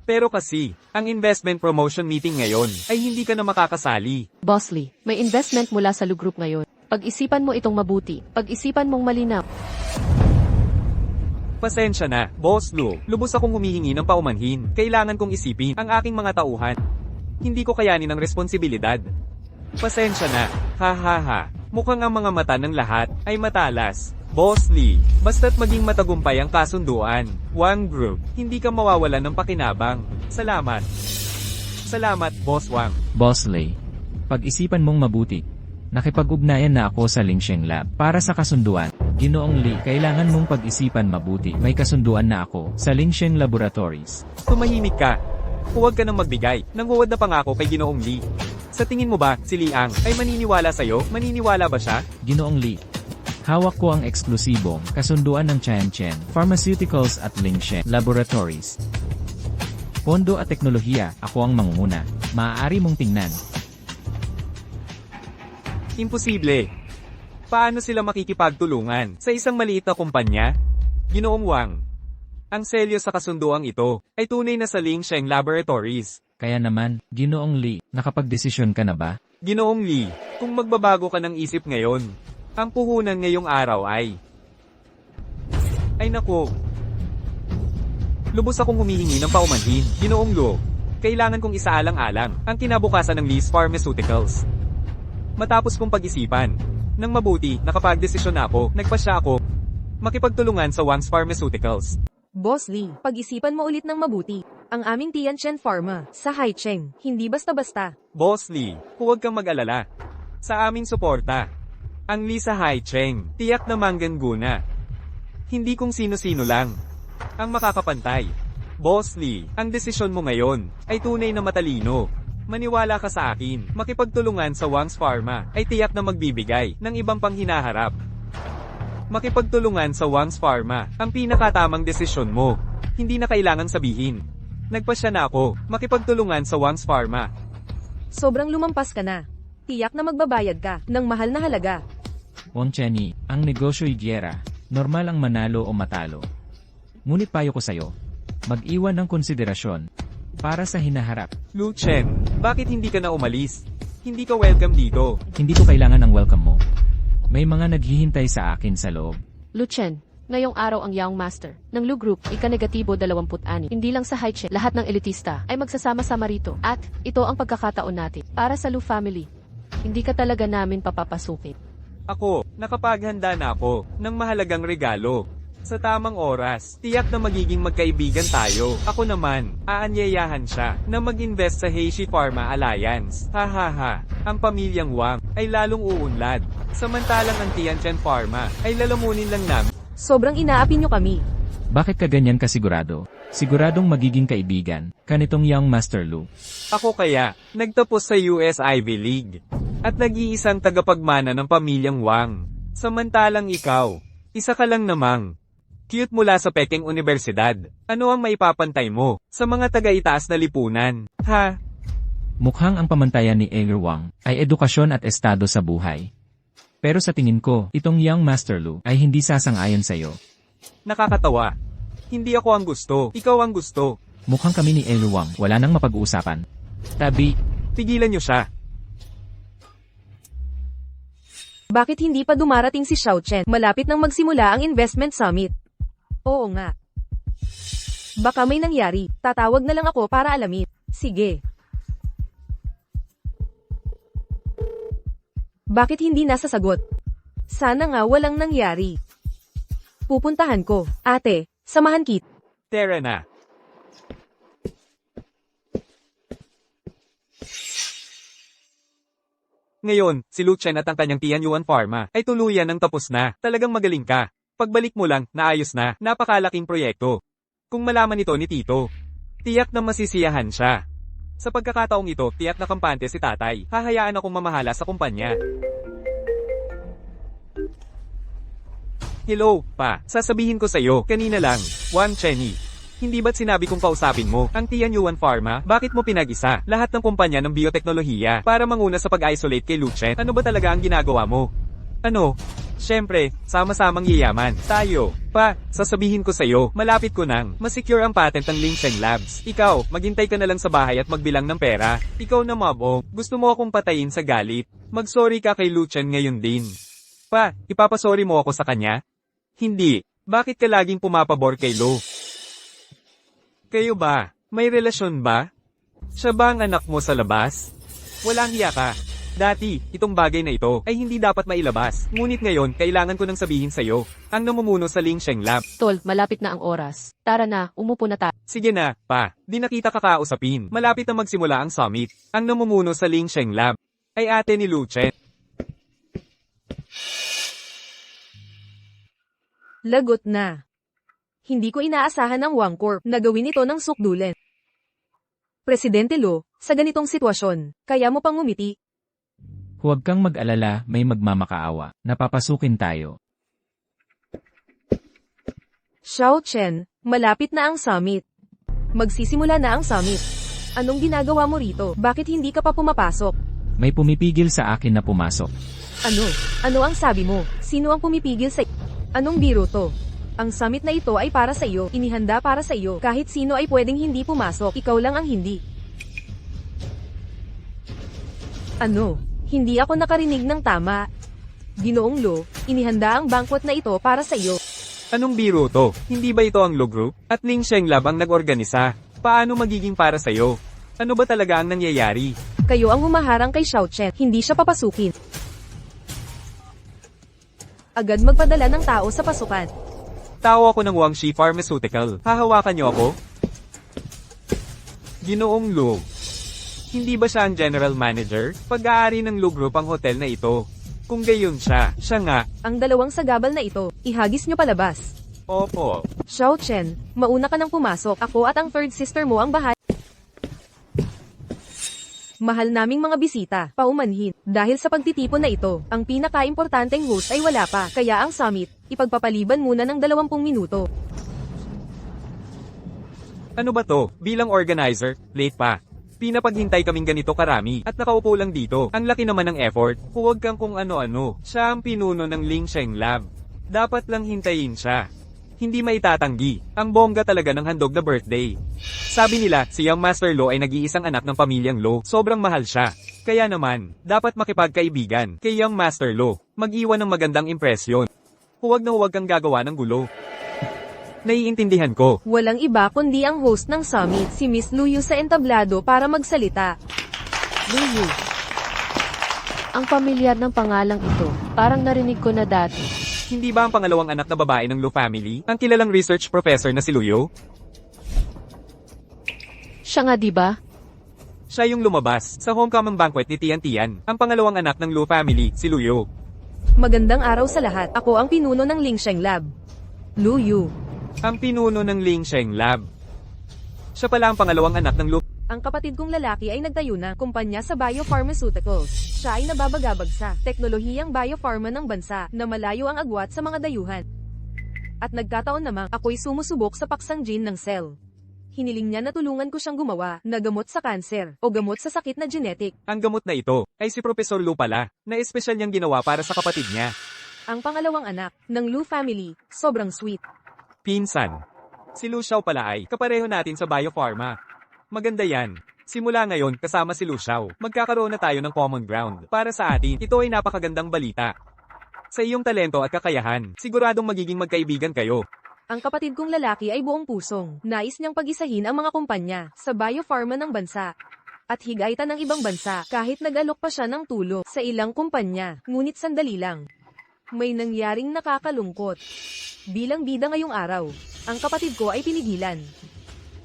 Pero kasi, ang investment promotion meeting ngayon, ay hindi ka na makakasali. Boss Lee, may investment mula sa Lu Group ngayon. Pag-isipan mo itong mabuti. Pag-isipan mong malinaw. Pasensya na, Boss Lu, lubos akong humihingi ng paumanhin. Kailangan kong isipin ang aking mga tauhan. Hindi ko kayanin ang responsibilidad. Pasensya na, ha ha ha. Mukhang ang mga mata ng lahat ay matalas. Boss Lee, basta't maging matagumpay ang kasunduan. Wang Group, hindi ka mawawalan ng pakinabang. Salamat. Salamat, Boss Wang. Boss Lei, pag-isipan mong mabuti. Nakipag-ugnayan na ako sa Lingsheng Lab para sa kasunduan. Ginoong Lee, kailangan mong pag-isipan mabuti. May kasunduan na ako sa Lingsheng Laboratories. Tumahimik ka. Huwag ka nang magbigay ng huwad na pangako kay Ginoong Lee. Sa tingin mo ba, si Liang ay maniniwala sa'yo? Maniniwala ba siya? Ginoong Lee, hawak ko ang eksklusibong kasunduan ng Tianchen Pharmaceuticals at Lingsheng Laboratories. Pondo at teknolohiya, ako ang mangunguna. Maaari mong tingnan. Imposible. Paano sila makikipagtulungan sa isang maliit na kumpanya? Ginoong Wang, ang selyo sa kasunduang ito ay tunay na sa Lingsheng Laboratories. Kaya naman, Ginoong Lee, nakapagdesisyon ka na ba? Ginoong Lee, kung magbabago ka ng isip ngayon, ang puhunan ngayong araw ay... Ay nako. Lubos akong humihingi ng paumanhin, Ginoong Lo. Kailangan kong isaalang-alang ang kinabukasan ng Lee's Pharmaceuticals. Matapos kong pag-isipan, nang mabuti, nakapagdesisyon na ako, nagpasya ako, makipagtulungan sa Wang's Pharmaceuticals. Boss Lee, pag-isipan mo ulit ng mabuti. Ang aming Tianchen Pharma, sa Haicheng, hindi basta-basta. Boss Lee, huwag kang mag-alala. Sa aming suporta, ang Lee sa Haicheng, tiyak na manggana. Hindi kung sino-sino lang ang makakapantay. Boss Lee, ang desisyon mo ngayon ay tunay na matalino. Maniwala ka sa akin, makipagtulungan sa Wang's Pharma ay tiyak na magbibigay ng ibang panghinaharap. Makipagtulungan sa Wang's Pharma ang pinakatamang desisyon mo. Hindi na kailangang sabihin. Nagpasya na ako, makipagtulungan sa Wang's Pharma. Sobrang lumampas ka na. Tiyak na magbabayad ka ng mahal na halaga. Wang Chenny, ang negosyo'y giyera. Normal ang manalo o matalo. Ngunit payo ko sa'yo, mag-iwan ng konsiderasyon para sa hinaharap. Lu Chen, bakit hindi ka na umalis? Hindi ka welcome dito. Hindi ko kailangan ng welcome mo. May mga naghihintay sa akin sa loob. Luchen, ngayong araw ang Young Master ng Lu Group, ika-negatibo 26. Hindi lang sa Haicheng, lahat ng elitista ay magsasama-sama rito. At ito ang pagkakataon natin para sa Lu family. Hindi ka talaga namin papapasukin. Ako, nakapaghanda na ako ng mahalagang regalo. Sa tamang oras, tiyak na magiging magkaibigan tayo. Ako naman, aanyayahan siya na mag-invest sa Heishi Pharma Alliance. Hahaha, ang pamilyang Wang ay lalong uunlad. Samantalang ang Tianchen Pharma ay lalamunin lang namin. Sobrang inaapi nyo kami. Bakit ka ganyan kasigurado? Siguradong magiging kaibigan ka nitong Young Master Lu. Ako kaya, nagtapos sa US Ivy League. At nag-iisang tagapagmana ng pamilyang Wang. Samantalang ikaw, isa ka lang namang cute mula sa Peking Universidad. Ano ang maipapantay mo sa mga taga-itaas na lipunan? Ha? Mukhang ang pamantayan ni Elder Wang ay edukasyon at estado sa buhay. Pero sa tingin ko, itong Young Master Lu ay hindi sasang-ayon sa'yo. Nakakatawa. Hindi ako ang gusto, ikaw ang gusto. Mukhang kami ni Elder Wang wala nang mapag-uusapan. Tabi, Pigilan niyo siya. Bakit hindi pa dumarating si Xiao Chen? Malapit nang magsimula ang investment summit. Oo nga. Baka may nangyari. Tatawag na lang ako para alamin. Sige. Bakit hindi nasasagot? Sana nga walang nangyari. Pupuntahan ko. Ate, samahan kita. Tara na. Ngayon, si Lu Chen at ang kanyang Tianyuan Pharma ay tuluyan ng tapos na. Talagang magaling ka. Pagbalik mo lang, naayos na, napakalaking proyekto. Kung malaman ito ni Tito, tiyak na masisiyahan siya. Sa pagkakataong ito, tiyak na kampante si tatay. Hahayaan akong mamahala sa kumpanya. Hello, pa. Sasabihin ko sa'yo, kanina lang, Wang Chenny. Hindi ba't sinabi kong kausapin mo ang Tianyuan Pharma? Bakit mo pinag-isa lahat ng kumpanya ng bioteknolohiya para manguna sa pag-isolate kay Lu Chen? Ano ba talaga ang ginagawa mo? Ano? Siyempre, sama-samang yayaman. Tayo. Pa, sasabihin ko sa'yo, malapit ko nang masecure ang patent ng Lingsheng Labs. Ikaw, maghintay ka na lang sa bahay at magbilang ng pera. Ikaw na mabong, gusto mo akong patayin sa galit. Mag-sorry ka kay Lu Chen ngayon din. Pa, ipapasorry mo ako sa kanya? Hindi. Bakit ka laging pumapabor kay Lu? Kayo ba? May relasyon ba? Siya ba ang anak mo sa labas? Walang hiya ka. Dati, itong bagay na ito ay hindi dapat mailabas. Ngunit ngayon, kailangan ko nang sabihin sa'yo. Ang namumuno sa Lingsheng Lab. Tol, malapit na ang oras. Tara na, umupo na tayo. Sige na, pa. Di na kita kakausapin. Malapit na magsimula ang summit. Ang namumuno sa Lingsheng Lab ay ate ni Lu Chen. Lagot na. Hindi ko inaasahan ng Wang Corp na gawin ito ng sukdulen. Presidente Lu, sa ganitong sitwasyon, kaya mo pang ngumiti. huwag kang mag-alala, may magmamakaawa. Napapasukin tayo. Xiao Chen, malapit na ang summit. Magsisimula na ang summit. Anong ginagawa mo rito? Bakit hindi ka pa pumapasok? May pumipigil sa akin na pumasok. Ano? Ano ang sabi mo? Sino ang pumipigil sa... Anong biro to? Ang summit na ito ay para sa iyo, inihanda para sa iyo. Kahit sino ay pwedeng hindi pumasok, ikaw lang ang hindi. Ano? Hindi ako nakarinig ng tama. Ginoong Lo, inihanda ang banquet na ito para sa iyo. Anong biro to? Hindi ba ito ang Lo Group? At Ling Shenglab ang nag-organisa? Paano magiging para sa'yo? Ano ba talaga ang nangyayari? Kayo ang humaharang kay Xiao Chen, hindi siya papasukin. Agad magpadala ng tao sa pasukan. Tao ako ng Wangxi Pharmaceutical. Hahawakan niyo ako? Ginoong Lu. Hindi ba siya ang general manager? Pag-aari ng Lu Group ang hotel na ito. Kung gayon siya, siya nga. Ang dalawang sagabal na ito, ihagis nyo palabas. Opo. Xiao Chen, mauna ka nang pumasok. Ako at ang third sister mo ang bahay. Mahal naming mga bisita, paumanhin. Dahil sa pagtitipon na ito, ang pinaka-importanteng host ay wala pa. Kaya ang summit, ipagpapaliban muna ng 20 minuto. Ano ba to? Bilang organizer, late pa. Pinapaghintay kaming ganito karami, at nakaupo lang dito. Ang laki naman ng effort. Huwag kang kung ano-ano. Siya ang pinuno ng Ling Shenglab. Dapat lang hintayin siya. Hindi maitatanggi. Ang bongga talaga ng handog na birthday. Sabi nila, si Young Master Lo ay nag-iisang anak ng pamilyang Lo. Sobrang mahal siya. Kaya naman, dapat makipagkaibigan kay Young Master Lo. Mag-iwan ng magandang impresyon. Huwag na huwag kang gagawa ng gulo. Naiintindihan ko. Walang iba kundi ang host ng summit, si Miss Luyu sa entablado para magsalita. Luyu. Ang pamilyar ng pangalang ito, parang narinig ko na dati. Hindi ba ang pangalawang anak na babae ng Lu family, ang kilalang research professor na si Luyo? Siya nga, di ba? Siya yung lumabas sa homecoming banquet ni Tian Tian, ang pangalawang anak ng Lu family, si Luyo. Magandang araw sa lahat. Ako ang pinuno ng Ling Shenglab. Luyu. Ang pinuno ng Ling Shenglab. Siya pala ang pangalawang anak ng Lu. Ang kapatid kong lalaki ay nagtayo na kumpanya sa biopharmaceuticals. Siya ay nababagabag sa teknolohiyang biopharma ng bansa na malayo ang agwat sa mga dayuhan. At nagkataon namang ako'y sumusubok sa paksang gene ng cell. Hiniling niya na tulungan ko siyang gumawa na gamot sa kanser o gamot sa sakit na genetic. Ang gamot na ito ay si Professor Lu pala, na espesyal niyang ginawa para sa kapatid niya. Ang pangalawang anak ng Lu family, sobrang sweet. Pinsan. Si Lu Xiao pala ay kapareho natin sa biopharma. Maganda yan. Simula ngayon, kasama si Lu Xiao, magkakaroon na tayo ng common ground. Para sa atin, ito ay napakagandang balita. Sa iyong talento at kakayahan, siguradong magiging magkaibigan kayo. Ang kapatid kong lalaki ay buong pusong nais niyang pag-isahin ang mga kumpanya sa biopharma ng bansa. At higaitan ng ibang bansa kahit nag-alok pa siya ng tulong sa ilang kumpanya. Ngunit sandali lang. May nangyaring nakakalungkot. Bilang bida ngayong araw, ang kapatid ko ay pinigilan.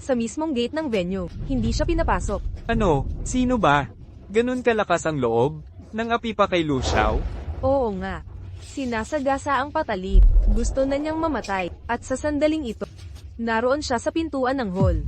Sa mismong gate ng venue, hindi siya pinapasok. Ano? Sino ba? Ganun kalakas ang loob? Nang api pa kay Lu Xiao? Oo nga. Sinasagasa ang patalim. Gusto na niyang mamatay. At sa sandaling ito, naroon siya sa pintuan ng hall.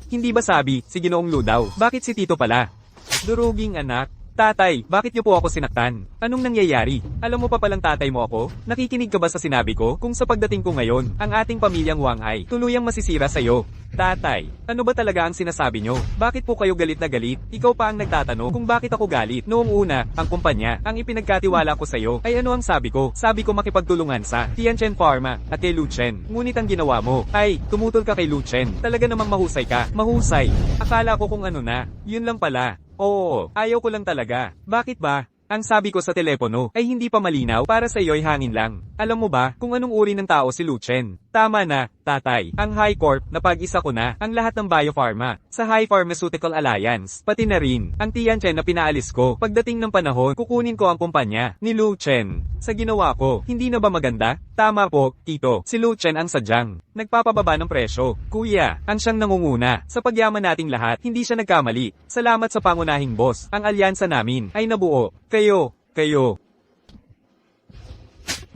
Hindi ba sabi, si Ginoong Lu daw? Bakit si Tito pala? Duruging anak. Tatay, bakit niyo po ako sinaktan? Anong nangyayari? Alam mo pa palang tatay mo ako? Nakikinig ka ba sa sinabi ko? Kung sa pagdating ko ngayon, ang ating pamilyang Wang ay tuluyang masisira sa'yo. Tatay, ano ba talaga ang sinasabi nyo? Bakit po kayo galit na galit? Ikaw pa ang nagtatanong kung bakit ako galit. Noong una, ang kumpanya, ang ipinagkatiwala ko sa'yo, ay ano ang sabi ko? Sabi ko makipagtulungan sa Tianchen Pharma at kay Lu Chen. Ngunit ang ginawa mo, ay tumutol ka kay Lu Chen. Talaga namang mahusay ka. Mahusay. Akala ko kung ano na. Yun lang pala. Oo, ayaw ko lang talaga. Bakit ba? Ang sabi ko sa telepono ay hindi pa malinaw, para sa iyo'y hangin lang. Alam mo ba kung anong uri ng tao si Lu Chen? Tama na, tatay. Ang High Corp na pag-isa ko na ang lahat ng biopharma sa High Pharmaceutical Alliance. Pati na rin ang Tianchen na pinaalis ko. Pagdating ng panahon, kukunin ko ang kumpanya ni Lu Chen. Sa ginawa ko, hindi na ba maganda? Tama po, Tito. Si Lu Chen ang sadyang nagpapababa ng presyo. Kuya, ang siyang nangunguna. Sa pagyaman nating lahat, hindi siya nagkamali. Salamat sa pangunahing boss. Ang alyansa namin ay nabuo. Kayo.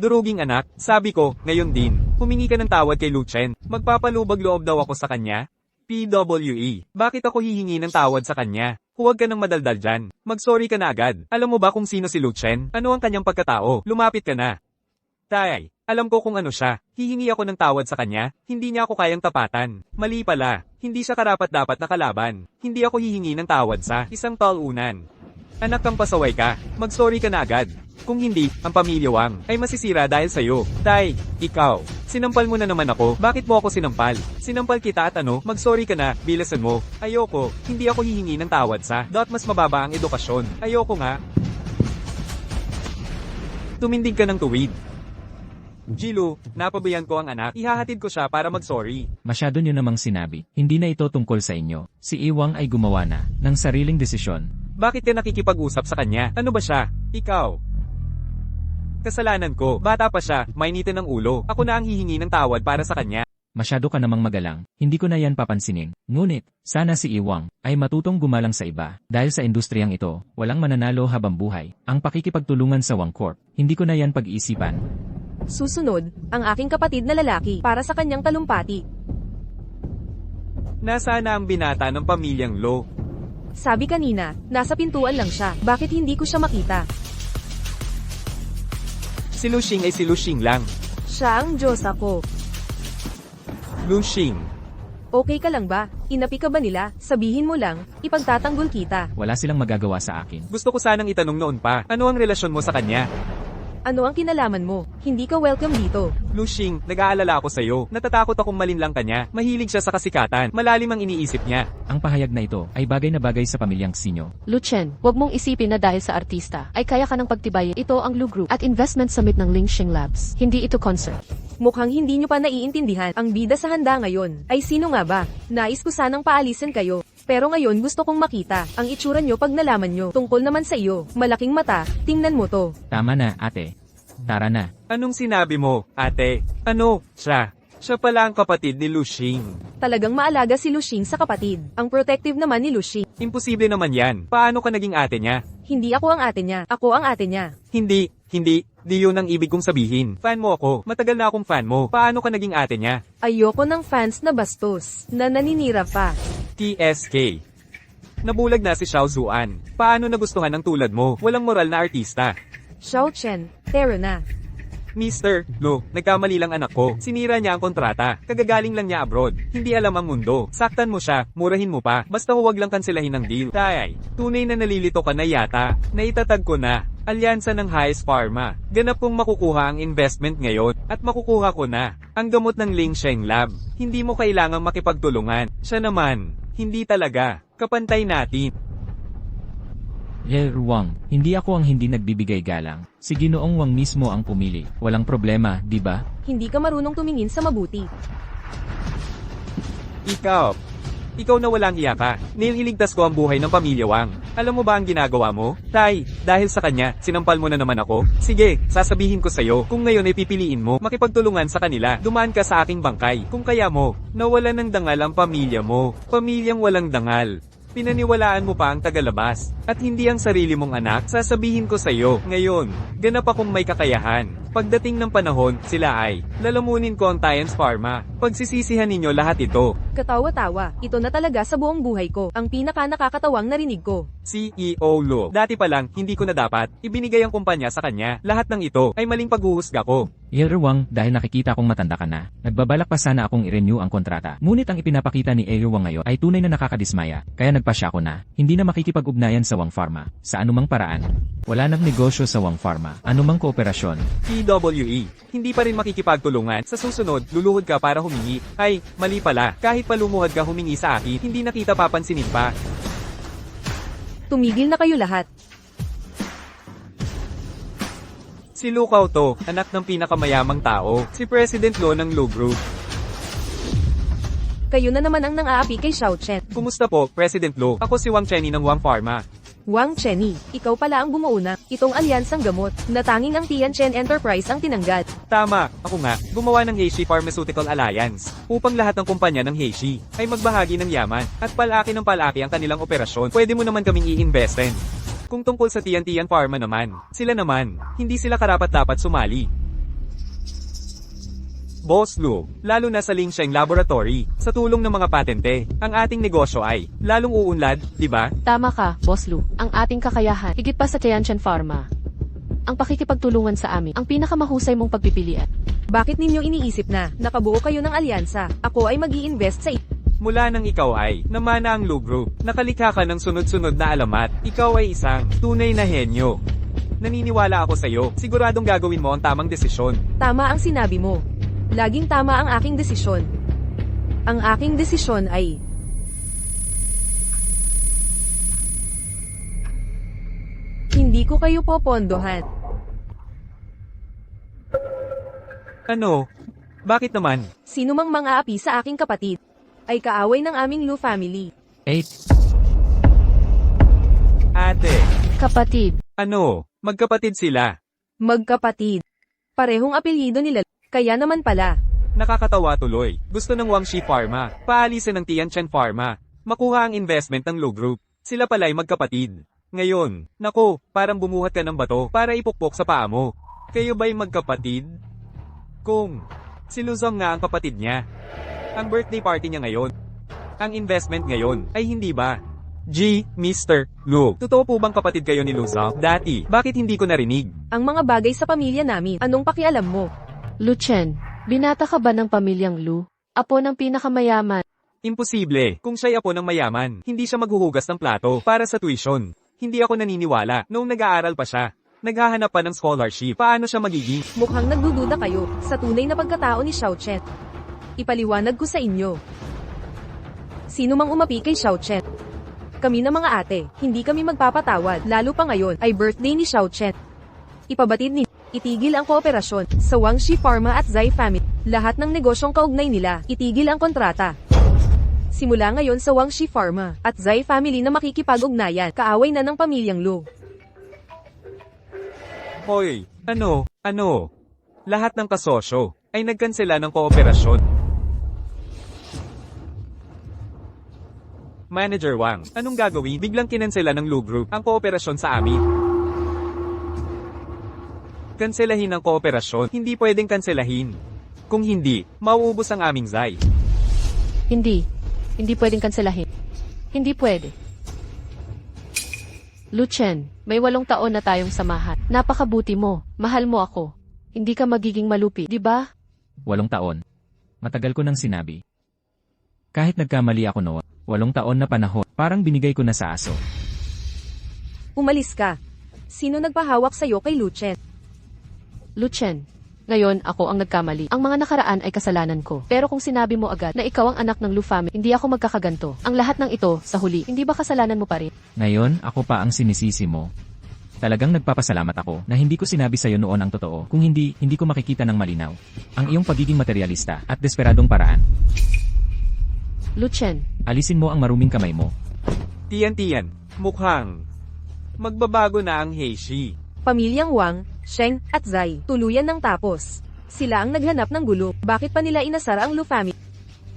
Duruging anak, sabi ko, ngayon din, humingi ka ng tawad kay Lu Chen. Magpapalubag loob daw ako sa kanya. PWE, bakit ako hihingi ng tawad sa kanya? Huwag ka nang madaldal dyan. Mag-sorry ka na agad. Alam mo ba kung sino si Lu Chen? Ano ang kanyang pagkatao? Lumapit ka na. Tay, Alam ko kung ano siya. Hihingi ako ng tawad sa kanya. Hindi niya ako kayang tapatan. Mali pala. Hindi siya karapat-dapat na kalaban. Hindi ako hihingi ng tawad sa isang talunan. Anak kang pasaway ka. Mag-sorry ka na agad. Kung hindi, ang pamilya Wang ay masisira dahil sa'yo. Tay, ikaw. Sinampal mo na naman ako. Bakit mo ako sinampal? Sinampal kita at mag-sorry ka na, bilasan mo. Ayoko. Hindi ako hihingi ng tawad sa mas mababa ang edukasyon. Ayoko nga. Tumindig ka ng tuwid. Jilu, napabayan ko ang anak. Ihahatid ko siya para mag-sorry. Masyado nyo namang sinabi. Hindi na ito tungkol sa inyo. Si Iwang ay gumawa na ng sariling desisyon. Bakit ka nakikipag-usap sa kanya? Ano ba siya? Ikaw. Kasalanan ko. Bata pa siya, mainitin ng ulo. Ako na ang hihingi ng tawad para sa kanya. Masyado ka namang magalang. Hindi ko na yan papansinin. Ngunit, sana si Iwang ay matutong gumalang sa iba. Dahil sa industriyang ito, walang mananalo habang buhay. Ang pakikipagtulungan sa Wang Corp, hindi ko na yan pag-iisipan. Susunod, ang aking kapatid na lalaki para sa kanyang talumpati. Nasaan na ang binata ng pamilyang Lo? Sabi kanina, nasa pintuan lang siya. Bakit hindi ko siya makita? Si Luxing ay si Luxing lang. Siya ang Diyos ako. Luxing. Okay ka lang ba? Inapi ka ba nila? Sabihin mo lang, ipagtatanggol kita. Wala silang magagawa sa akin. Gusto ko sanang itanong noon pa, ano ang relasyon mo sa kanya? Ano ang kinalaman mo? Hindi ka welcome dito. Luxing, nag-aalala ako sa'yo. Natatakot akong malinlang kanya. Mahilig siya sa kasikatan. Malalim ang iniisip niya. Ang pahayag na ito ay bagay na bagay sa pamilyang Sinyo. Lu Chen, huwag mong isipin na dahil sa artista, ay kaya ka ng pagtibayin. Ito ang Lu Group at investment summit ng Lingxing Labs. Hindi ito concert. Mukhang hindi nyo pa naiintindihan. Ang bida sa handa ngayon ay sino nga ba? Nais ko sanang paalisin kayo. Pero ngayon gusto kong makita ang itsura nyo pag nalaman nyo. Tungkol naman sa iyo, malaking mata, tingnan mo to. Tama na, ate. Tara na. Anong sinabi mo, ate? Ano? Siya. Siya pala ang kapatid ni Luxing. Talagang maalaga si Luxing sa kapatid. Ang protective naman ni Luxing. Imposible naman yan. Paano ka naging ate niya? Hindi ako ang ate niya, ako ang ate niya. Hindi. Di yun ang ibig kong sabihin. Fan mo ako. Matagal na akong fan mo. Paano ka naging ate niya? Ayoko ng fans na bastos, na naninira pa. TSK. Nabulag na si Xiao Zuan. Paano nagustuhan ng tulad mo? Walang moral na artista. Xiao Chen, tero na. Mr. Lo, nagkamali lang anak ko. Sinira niya ang kontrata. Kagagaling lang niya abroad. Hindi alam ang mundo. Saktan mo siya, murahin mo pa. Basta huwag lang kanselahin ng deal. Tay, tunay na nalilito ka na yata. Naitatag ko na. Alyansa ng Highest Pharma. Ganap kong makukuha ang investment ngayon. At makukuha ko na. Ang gamot ng Lingsheng Lab. Hindi mo kailangang makipagtulungan. Siya naman. Hindi talaga. Kapantay natin. Wang, hindi ako ang hindi nagbibigay galang. Si Ginoong Wang mismo ang pumili. Walang problema, di ba? Hindi ka marunong tumingin sa mabuti. Ikaw na walang iya ka. Nililigtas ko ang buhay ng pamilya Wang. Alam mo ba ang ginagawa mo? Tay, dahil sa kanya, sinampal mo na naman ako. Sige, sasabihin ko sa'yo, kung ngayon ay pipiliin mo, makipagtulungan sa kanila, dumaan ka sa aking bangkay. Kung kaya mo, nawalan ng dangal ang pamilya mo. Pamilyang walang dangal. Pinaniwalaan mo pa ang tagalabas, at hindi ang sarili mong anak, sasabihin ko sa'yo, ngayon, ganap akong may kakayahan. Pagdating ng panahon, sila ay, lalamunin ko ang Tian's Pharma. Pagsisisihan ninyo lahat ito. Katawa-tawa, ito na talaga sa buong buhay ko, ang pinaka-nakakatawang narinig ko. CEO Lo. Dati pa lang, hindi ko na dapat, ibinigay ang kumpanya sa kanya. Lahat ng ito, ay maling paghuhusga ko. Wang, dahil nakikita kong matanda ka na, nagbabalak pa sana akong i-renew ang kontrata. Ngunit ang ipinapakita ni Wang ngayon ay tunay na nakakadismaya, kaya nagpasya ko na, hindi na makikipag-ugnayan sa Wang Pharma, sa anumang paraan. Wala nang negosyo sa Wang Pharma, anumang kooperasyon. TWE. Hindi pa rin makikipagtulungan. Sa susunod, luluhod ka para humingi. Ay, mali pala. Kahit palumuhad ka humingi sa akin, hindi na kita papansinin pa. Tumigil na kayo lahat. Si Lu Cao to, anak ng pinakamayamang tao. Si President Lo ng Lu Group. Kayo na naman ang nang-aapi kay Xiao Chen. Kumusta po, President Lo? Ako si Wang Chenny ng Wang Pharma. Wang Chenny, ikaw pala ang bumuuna. Itong alyansang gamot, na tanging ang Tianchen Enterprise ang tinanggat. Tama, ako nga, gumawa ng Heishi Pharmaceutical Alliance, upang lahat ng kumpanya ng Heishi ay magbahagi ng yaman, at palaki ng palaki ang kanilang operasyon. Pwede mo naman kaming i-investin. Kung tungkol sa Tian Pharma naman, sila naman, hindi sila karapat-dapat sumali. Boss Lu, lalo na sa Lingsheng Laboratory, sa tulong ng mga patente, ang ating negosyo ay lalong uunlad, di ba? Tama ka, Boss Lu. Ang ating kakayahan, higit pa sa Tianchen Pharma. Ang pakikipagtulungan sa amin, ang pinakamahusay mong pagpipilian. Bakit ninyo iniisip na nakabuo kayo ng alyansa? Ako ay mag-i-invest sa Mula nang ikaw ay namana ang Lu Group, nakalikha ka ng sunod-sunod na alamat, ikaw ay isang tunay na henyo. Naniniwala ako sa'yo, siguradong gagawin mo ang tamang desisyon. Tama ang sinabi mo. Laging tama ang aking desisyon. Ang aking desisyon ay hindi ko kayo popondohan. Ano? Bakit naman? Sino mang mang-aapi sa aking kapatid ay kaaway ng aming Lu family. 8. Ate, Kapatid, ano? Magkapatid sila. Magkapatid. Parehong apelyido nila, kaya naman pala. Nakakatawa tuloy. Gusto ng Wangshi Pharma, paalisin ng Tianchen Pharma, makuha ang investment ng Lu Group. Sila pala'y magkapatid. Ngayon, nako, parang bumuhat ka ng bato para ipukpok sa paa mo. Kayo ba'y magkapatid? Kung si Luzong nga ang kapatid niya. Ang birthday party niya ngayon. Ang investment ngayon, ay hindi ba? Mr. Lu, totoo po bang kapatid kayo ni Luzong? Dati, bakit hindi ko narinig? Ang mga bagay sa pamilya namin, anong pakialam mo? Lu Chen, binata ka ba ng pamilyang Lu? Apo ng pinakamayaman. Imposible, kung siya'y apo ng mayaman, hindi siya maghuhugas ng plato para sa tuition. Hindi ako naniniwala, noong nag-aaral pa siya. Naghahanap pa ng scholarship, paano siya magiging? Mukhang nagdududa kayo sa tunay na pagkatao ni Xiao Chen. Ipaliwanag ko sa inyo. Sino mang umapi kay Xiao Chen? Kami na mga ate, hindi kami magpapatawad, lalo pa ngayon ay birthday ni Xiao Chen. Ipabatid ni itigil ang kooperasyon sa Wangshi Pharma at Zai Family. Lahat ng negosyong kaugnay nila, itigil ang kontrata. Simula ngayon sa Wangshi Pharma at Zai Family na makikipag-ugnayan, kaaway na ng pamilyang Lu. Hoy, ano? Lahat ng kasosyo ay nagkansela ng kooperasyon. Manager Wang, anong gagawin? Biglang kinansela ng Lu Group ang kooperasyon sa amin. Kanselahin ang kooperasyon, hindi pwedeng kanselahin. Kung hindi, mauubos ang aming Zai. Hindi pwedeng kanselahin. Hindi pwede. Lu Chen, may 8 taon na tayong samahan. Napakabuti mo, mahal mo ako. Hindi ka magiging malupi, di ba? 8 taon. Matagal ko nang sinabi. Kahit nagkamali ako noon, 8 taon na panahon, parang binigay ko na sa aso. Umalis ka. Sino nagpahawak sa'yo kay Lu Chen? Lu Chen, ngayon ako ang nagkamali. Ang mga nakaraan ay kasalanan ko. Pero kung sinabi mo agad na ikaw ang anak ng Lu family, hindi ako magkakaganto. Ang lahat ng ito, sa huli, hindi ba kasalanan mo pa rin? Ngayon, ako pa ang sinisisi mo. Talagang nagpapasalamat ako na hindi ko sinabi sa'yo noon ang totoo. Kung hindi ko makikita ng malinaw ang iyong pagiging materialista at desperadong paraan. Lu Chen, Alisin mo ang maruming kamay mo. Tiyan, mukhang magbabago na ang Heishi. Pamilyang Wang, Sheng, at Zai, tuluyan ng tapos. Sila ang naghanap ng gulo. Bakit pa nila inasara ang Lu family?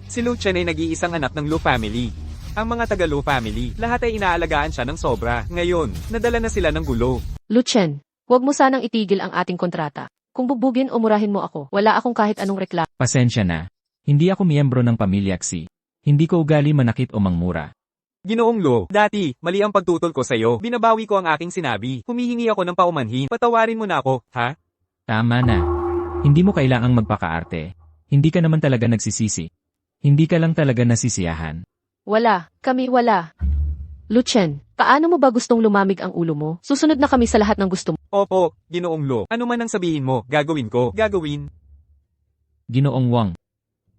Si Lu Chen ay nag-iisang anak ng Lu family. Ang mga taga Lu family, lahat ay inaalagaan siya ng sobra. Ngayon, nadala na sila ng gulo. Lu Chen, huwag mo sanang itigil ang ating kontrata. Kung bubugin o murahin mo ako, wala akong kahit anong reklamo. Pasensya na. Hindi ako miyembro ng pamilya Xi. Hindi ko ugali manakit o mangmura. Ginoong Lu, dati, mali ang pagtutol ko sa'yo. Binabawi ko ang aking sinabi. Humihingi ako ng paumanhin. Patawarin mo na ako, ha? Tama na. Hindi mo kailangang magpakaarte. Hindi ka naman talaga nagsisisi. Hindi ka lang talaga nasisiyahan. Kami wala. Lu Chen, paano mo ba gustong lumamig ang ulo mo? Susunod na kami sa lahat ng gusto mo. Opo, Ginoong Lu. Ano man ang sabihin mo, gagawin ko. Gagawin. Ginoong Wang.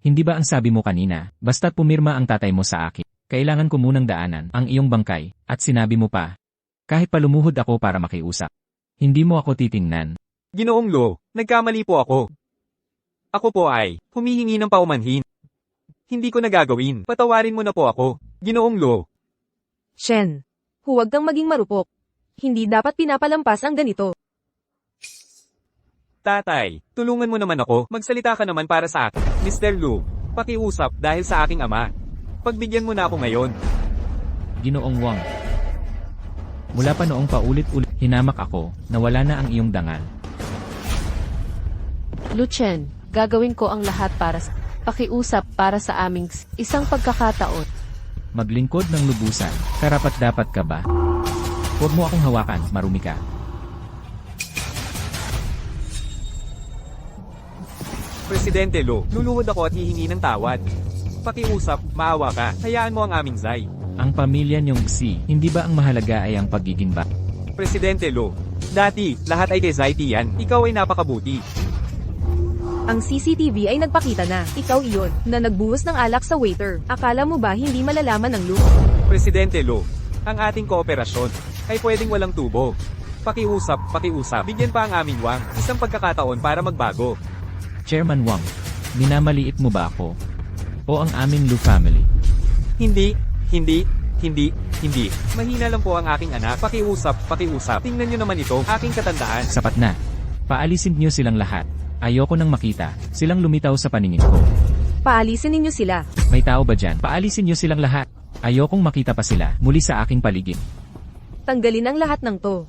Hindi ba ang sabi mo kanina, basta't pumirma ang tatay mo sa akin, kailangan ko munang daanan ang iyong bangkay, at sinabi mo pa, kahit palumuhod ako para makiusap. Hindi mo ako titingnan. Ginoong Lu, nagkamali po ako. Ako po ay humihingi ng paumanhin. Hindi ko na gagawin. Patawarin mo na po ako. Ginoong Lu. Shen, huwag kang maging marupok. Hindi dapat pinapalampas ang ganito. Tatay, tulungan mo naman ako. Magsalita ka naman para sa akin. Mr. Lu, pakiusap dahil sa aking ama. Pagbigyan mo na ako ngayon. Ginoong Wang. Mula pa noong paulit-ulit, hinamak ako, na wala na ang iyong dangal. Lu Chen, gagawin ko ang lahat para sa pakiusap para sa aming isang pagkakataon. Maglingkod ng lubusan, karapat-dapat ka ba? Huwag mo akong hawakan, marumi ka. Presidente Lo, luluhod ako at hihingi ng tawad. Pakiusap, maawa ka, hayaan mo ang aming Zai. Ang pamilya niyong Xi, hindi ba ang mahalaga ay ang pagiging ba? Presidente Lo, dati, lahat ay kay Zai Tian, ikaw ay napakabuti. Ang CCTV ay nagpakita na, ikaw iyon, na nagbuhos ng alak sa waiter. Akala mo ba hindi malalaman ng look? Presidente Lo, ang ating kooperasyon ay pwedeng walang tubo. Pakiusap, bigyan pa ang aming Wang, isang pagkakataon para magbago. Chairman Wang, minamaliit mo ba ako? O ang aming Lu family? Hindi. Mahina lang po ang aking anak. Pakiusap. Tingnan nyo naman ito, aking katandaan. Sapat na. Paalisin niyo silang lahat. Ayoko nang makita silang lumitaw sa paningin ko. Paalisin ninyo sila. May tao ba dyan? Paalisin niyo silang lahat. Ayokong makita pa sila muli sa aking paligid. Tanggalin ang lahat ng to.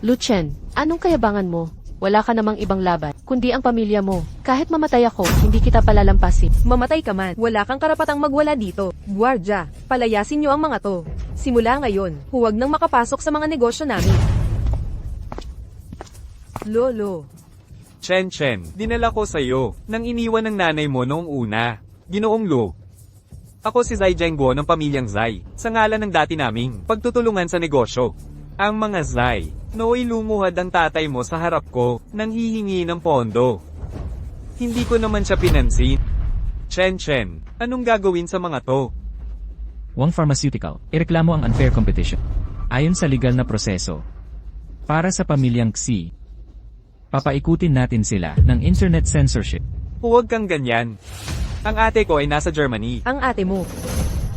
Lu Chen, anong kayabangan mo? Wala ka namang ibang laban, kundi ang pamilya mo. Kahit mamatay ako, hindi kita palalampasin. Mamatay ka man, wala kang karapatang magwala dito. Guardia, palayasin niyo ang mga to. Simula ngayon, huwag nang makapasok sa mga negosyo namin. Lolo. Chen, dinala ko sa'yo, nang iniwan ng nanay mo noong una. Ginoong Lo. Ako si Zai Zhengguo ng pamilyang Zai, sa ngalan ng dati naming pagtutulungan sa negosyo. Ang mga Zai, nooy lumuhad ang tatay mo sa harap ko, nang hihingi ng pondo. Hindi ko naman siya pinansin. Chen, anong gagawin sa mga to? Wang Pharmaceutical, ireklamo ang unfair competition. Ayon sa legal na proseso. Para sa pamilyang Xi, papaikutin natin sila ng internet censorship. Huwag kang ganyan. Ang ate ko ay nasa Germany. Ang ate mo.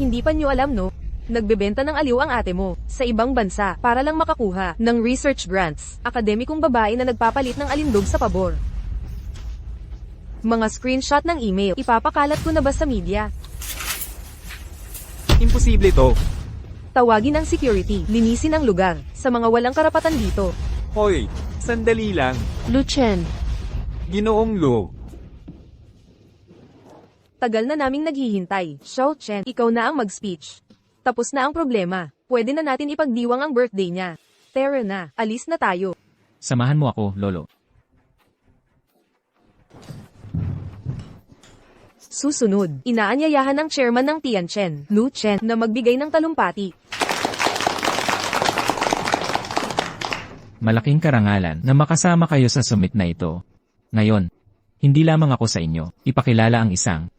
Hindi pa niyo alam no? Nagbebenta ng aliw ang ate mo sa ibang bansa para lang makakuha ng research grants. Akademikong babae na nagpapalit ng alindog sa pabor. Mga screenshot ng email, ipapakalat ko na ba sa media? Imposible to. Tawagin ang security, linisin ang lugar, sa mga walang karapatan dito. Hoy, sandali lang. Lu Chen, Ginoong Lo. Tagal na naming naghihintay. Xiao Chen, ikaw na ang mag-speech. Tapos na ang problema. Pwede na natin ipagdiwang ang birthday niya. Tara na, alis na tayo. Samahan mo ako, Lolo. Susunod, inaanyayahan ng chairman ng Tianchen, Lu Chen, na magbigay ng talumpati. Malaking karangalan na makasama kayo sa summit na ito. Ngayon, hindi lamang ako sa inyo, ipakilala ang isang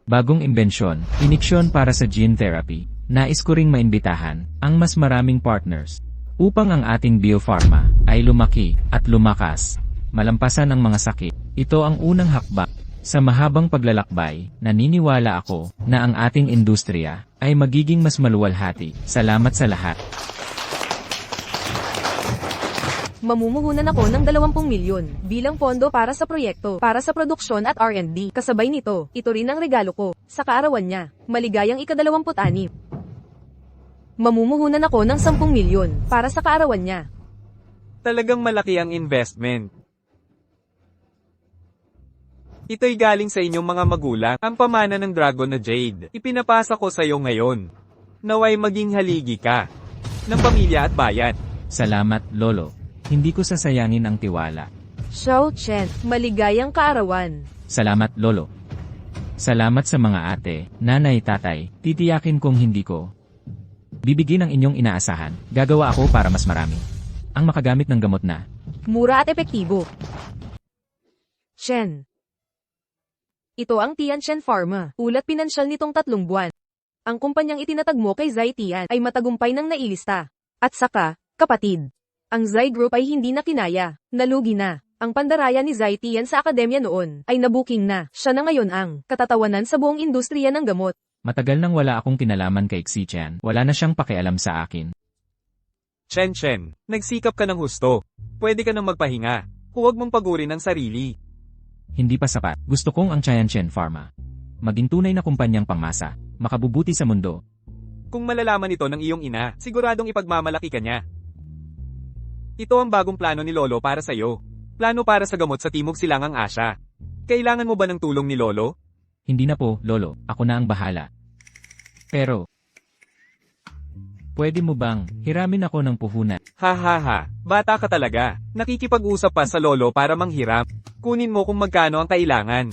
bagong imbensyon, iniksyon para sa gene therapy. Nais ko ring maimbitahan ang mas maraming partners upang ang ating biopharma ay lumaki at lumakas, malampasan ang mga sakit. Ito ang unang hakbang sa mahabang paglalakbay. Naniniwala ako na ang ating industriya ay magiging mas maluwalhati. Salamat sa lahat. Mamumuhunan ako ng 20 milyon bilang pondo para sa proyekto, para sa produksyon at R&D. Kasabay nito, ito rin ang regalo ko sa kaarawan niya. Maligayang ika-26. Mamumuhunan ako ng 10 milyon para sa kaarawan niya. Talagang malaki ang investment. Ito'y galing sa inyong mga magulang, ang pamana ng dragon na Jade. Ipinapasa ko sa iyo ngayon. Naway maging haligi ka ng pamilya at bayan. Salamat, Lolo. Hindi ko sasayangin ang tiwala. Xiao Chen, maligayang kaarawan. Salamat, Lolo. Salamat sa mga ate, nanay, tatay. Titiyakin kong hindi ko bibigyan ang inyong inaasahan. Gagawa ako para mas marami ang makagamit ng gamot na Mura at epektibo. Chen. Ito ang Tianchen Pharma. Ulat pinansyal nitong 3 buwan. Ang kumpanyang itinatag mo kay Zai Tian ay matagumpay ng nailista. At saka, kapatid, ang Zai Group ay hindi na kinaya. Nalugi na. Ang pandaraya ni Zai Tian sa akademya noon ay nabuking na. Siya na ngayon ang katatawanan sa buong industriya ng gamot. Matagal nang wala akong kinalaman kay Xi Chen. Wala na siyang pakialam sa akin. Chen, nagsikap ka ng husto. Pwede ka nang magpahinga. Huwag mong pagurin ang sarili. Hindi pa sapat. Gusto kong ang Tianchen Pharma maging tunay na kumpanyang pangmasa, makabubuti sa mundo. Kung malalaman ito ng iyong ina, siguradong ipagmamalaki ka niya. Ito ang bagong plano ni Lolo para sa iyo. Plano para sa gamot sa Timog Silangang Asya. Kailangan mo ba ng tulong ni Lolo? Hindi na po, Lolo. Ako na ang bahala. Pero, pwede mo bang hiramin ako ng puhunan? Ha. Bata ka talaga. Nakikipag-usap pa sa lolo para manghiram. Kunin mo kung magkano ang kailangan.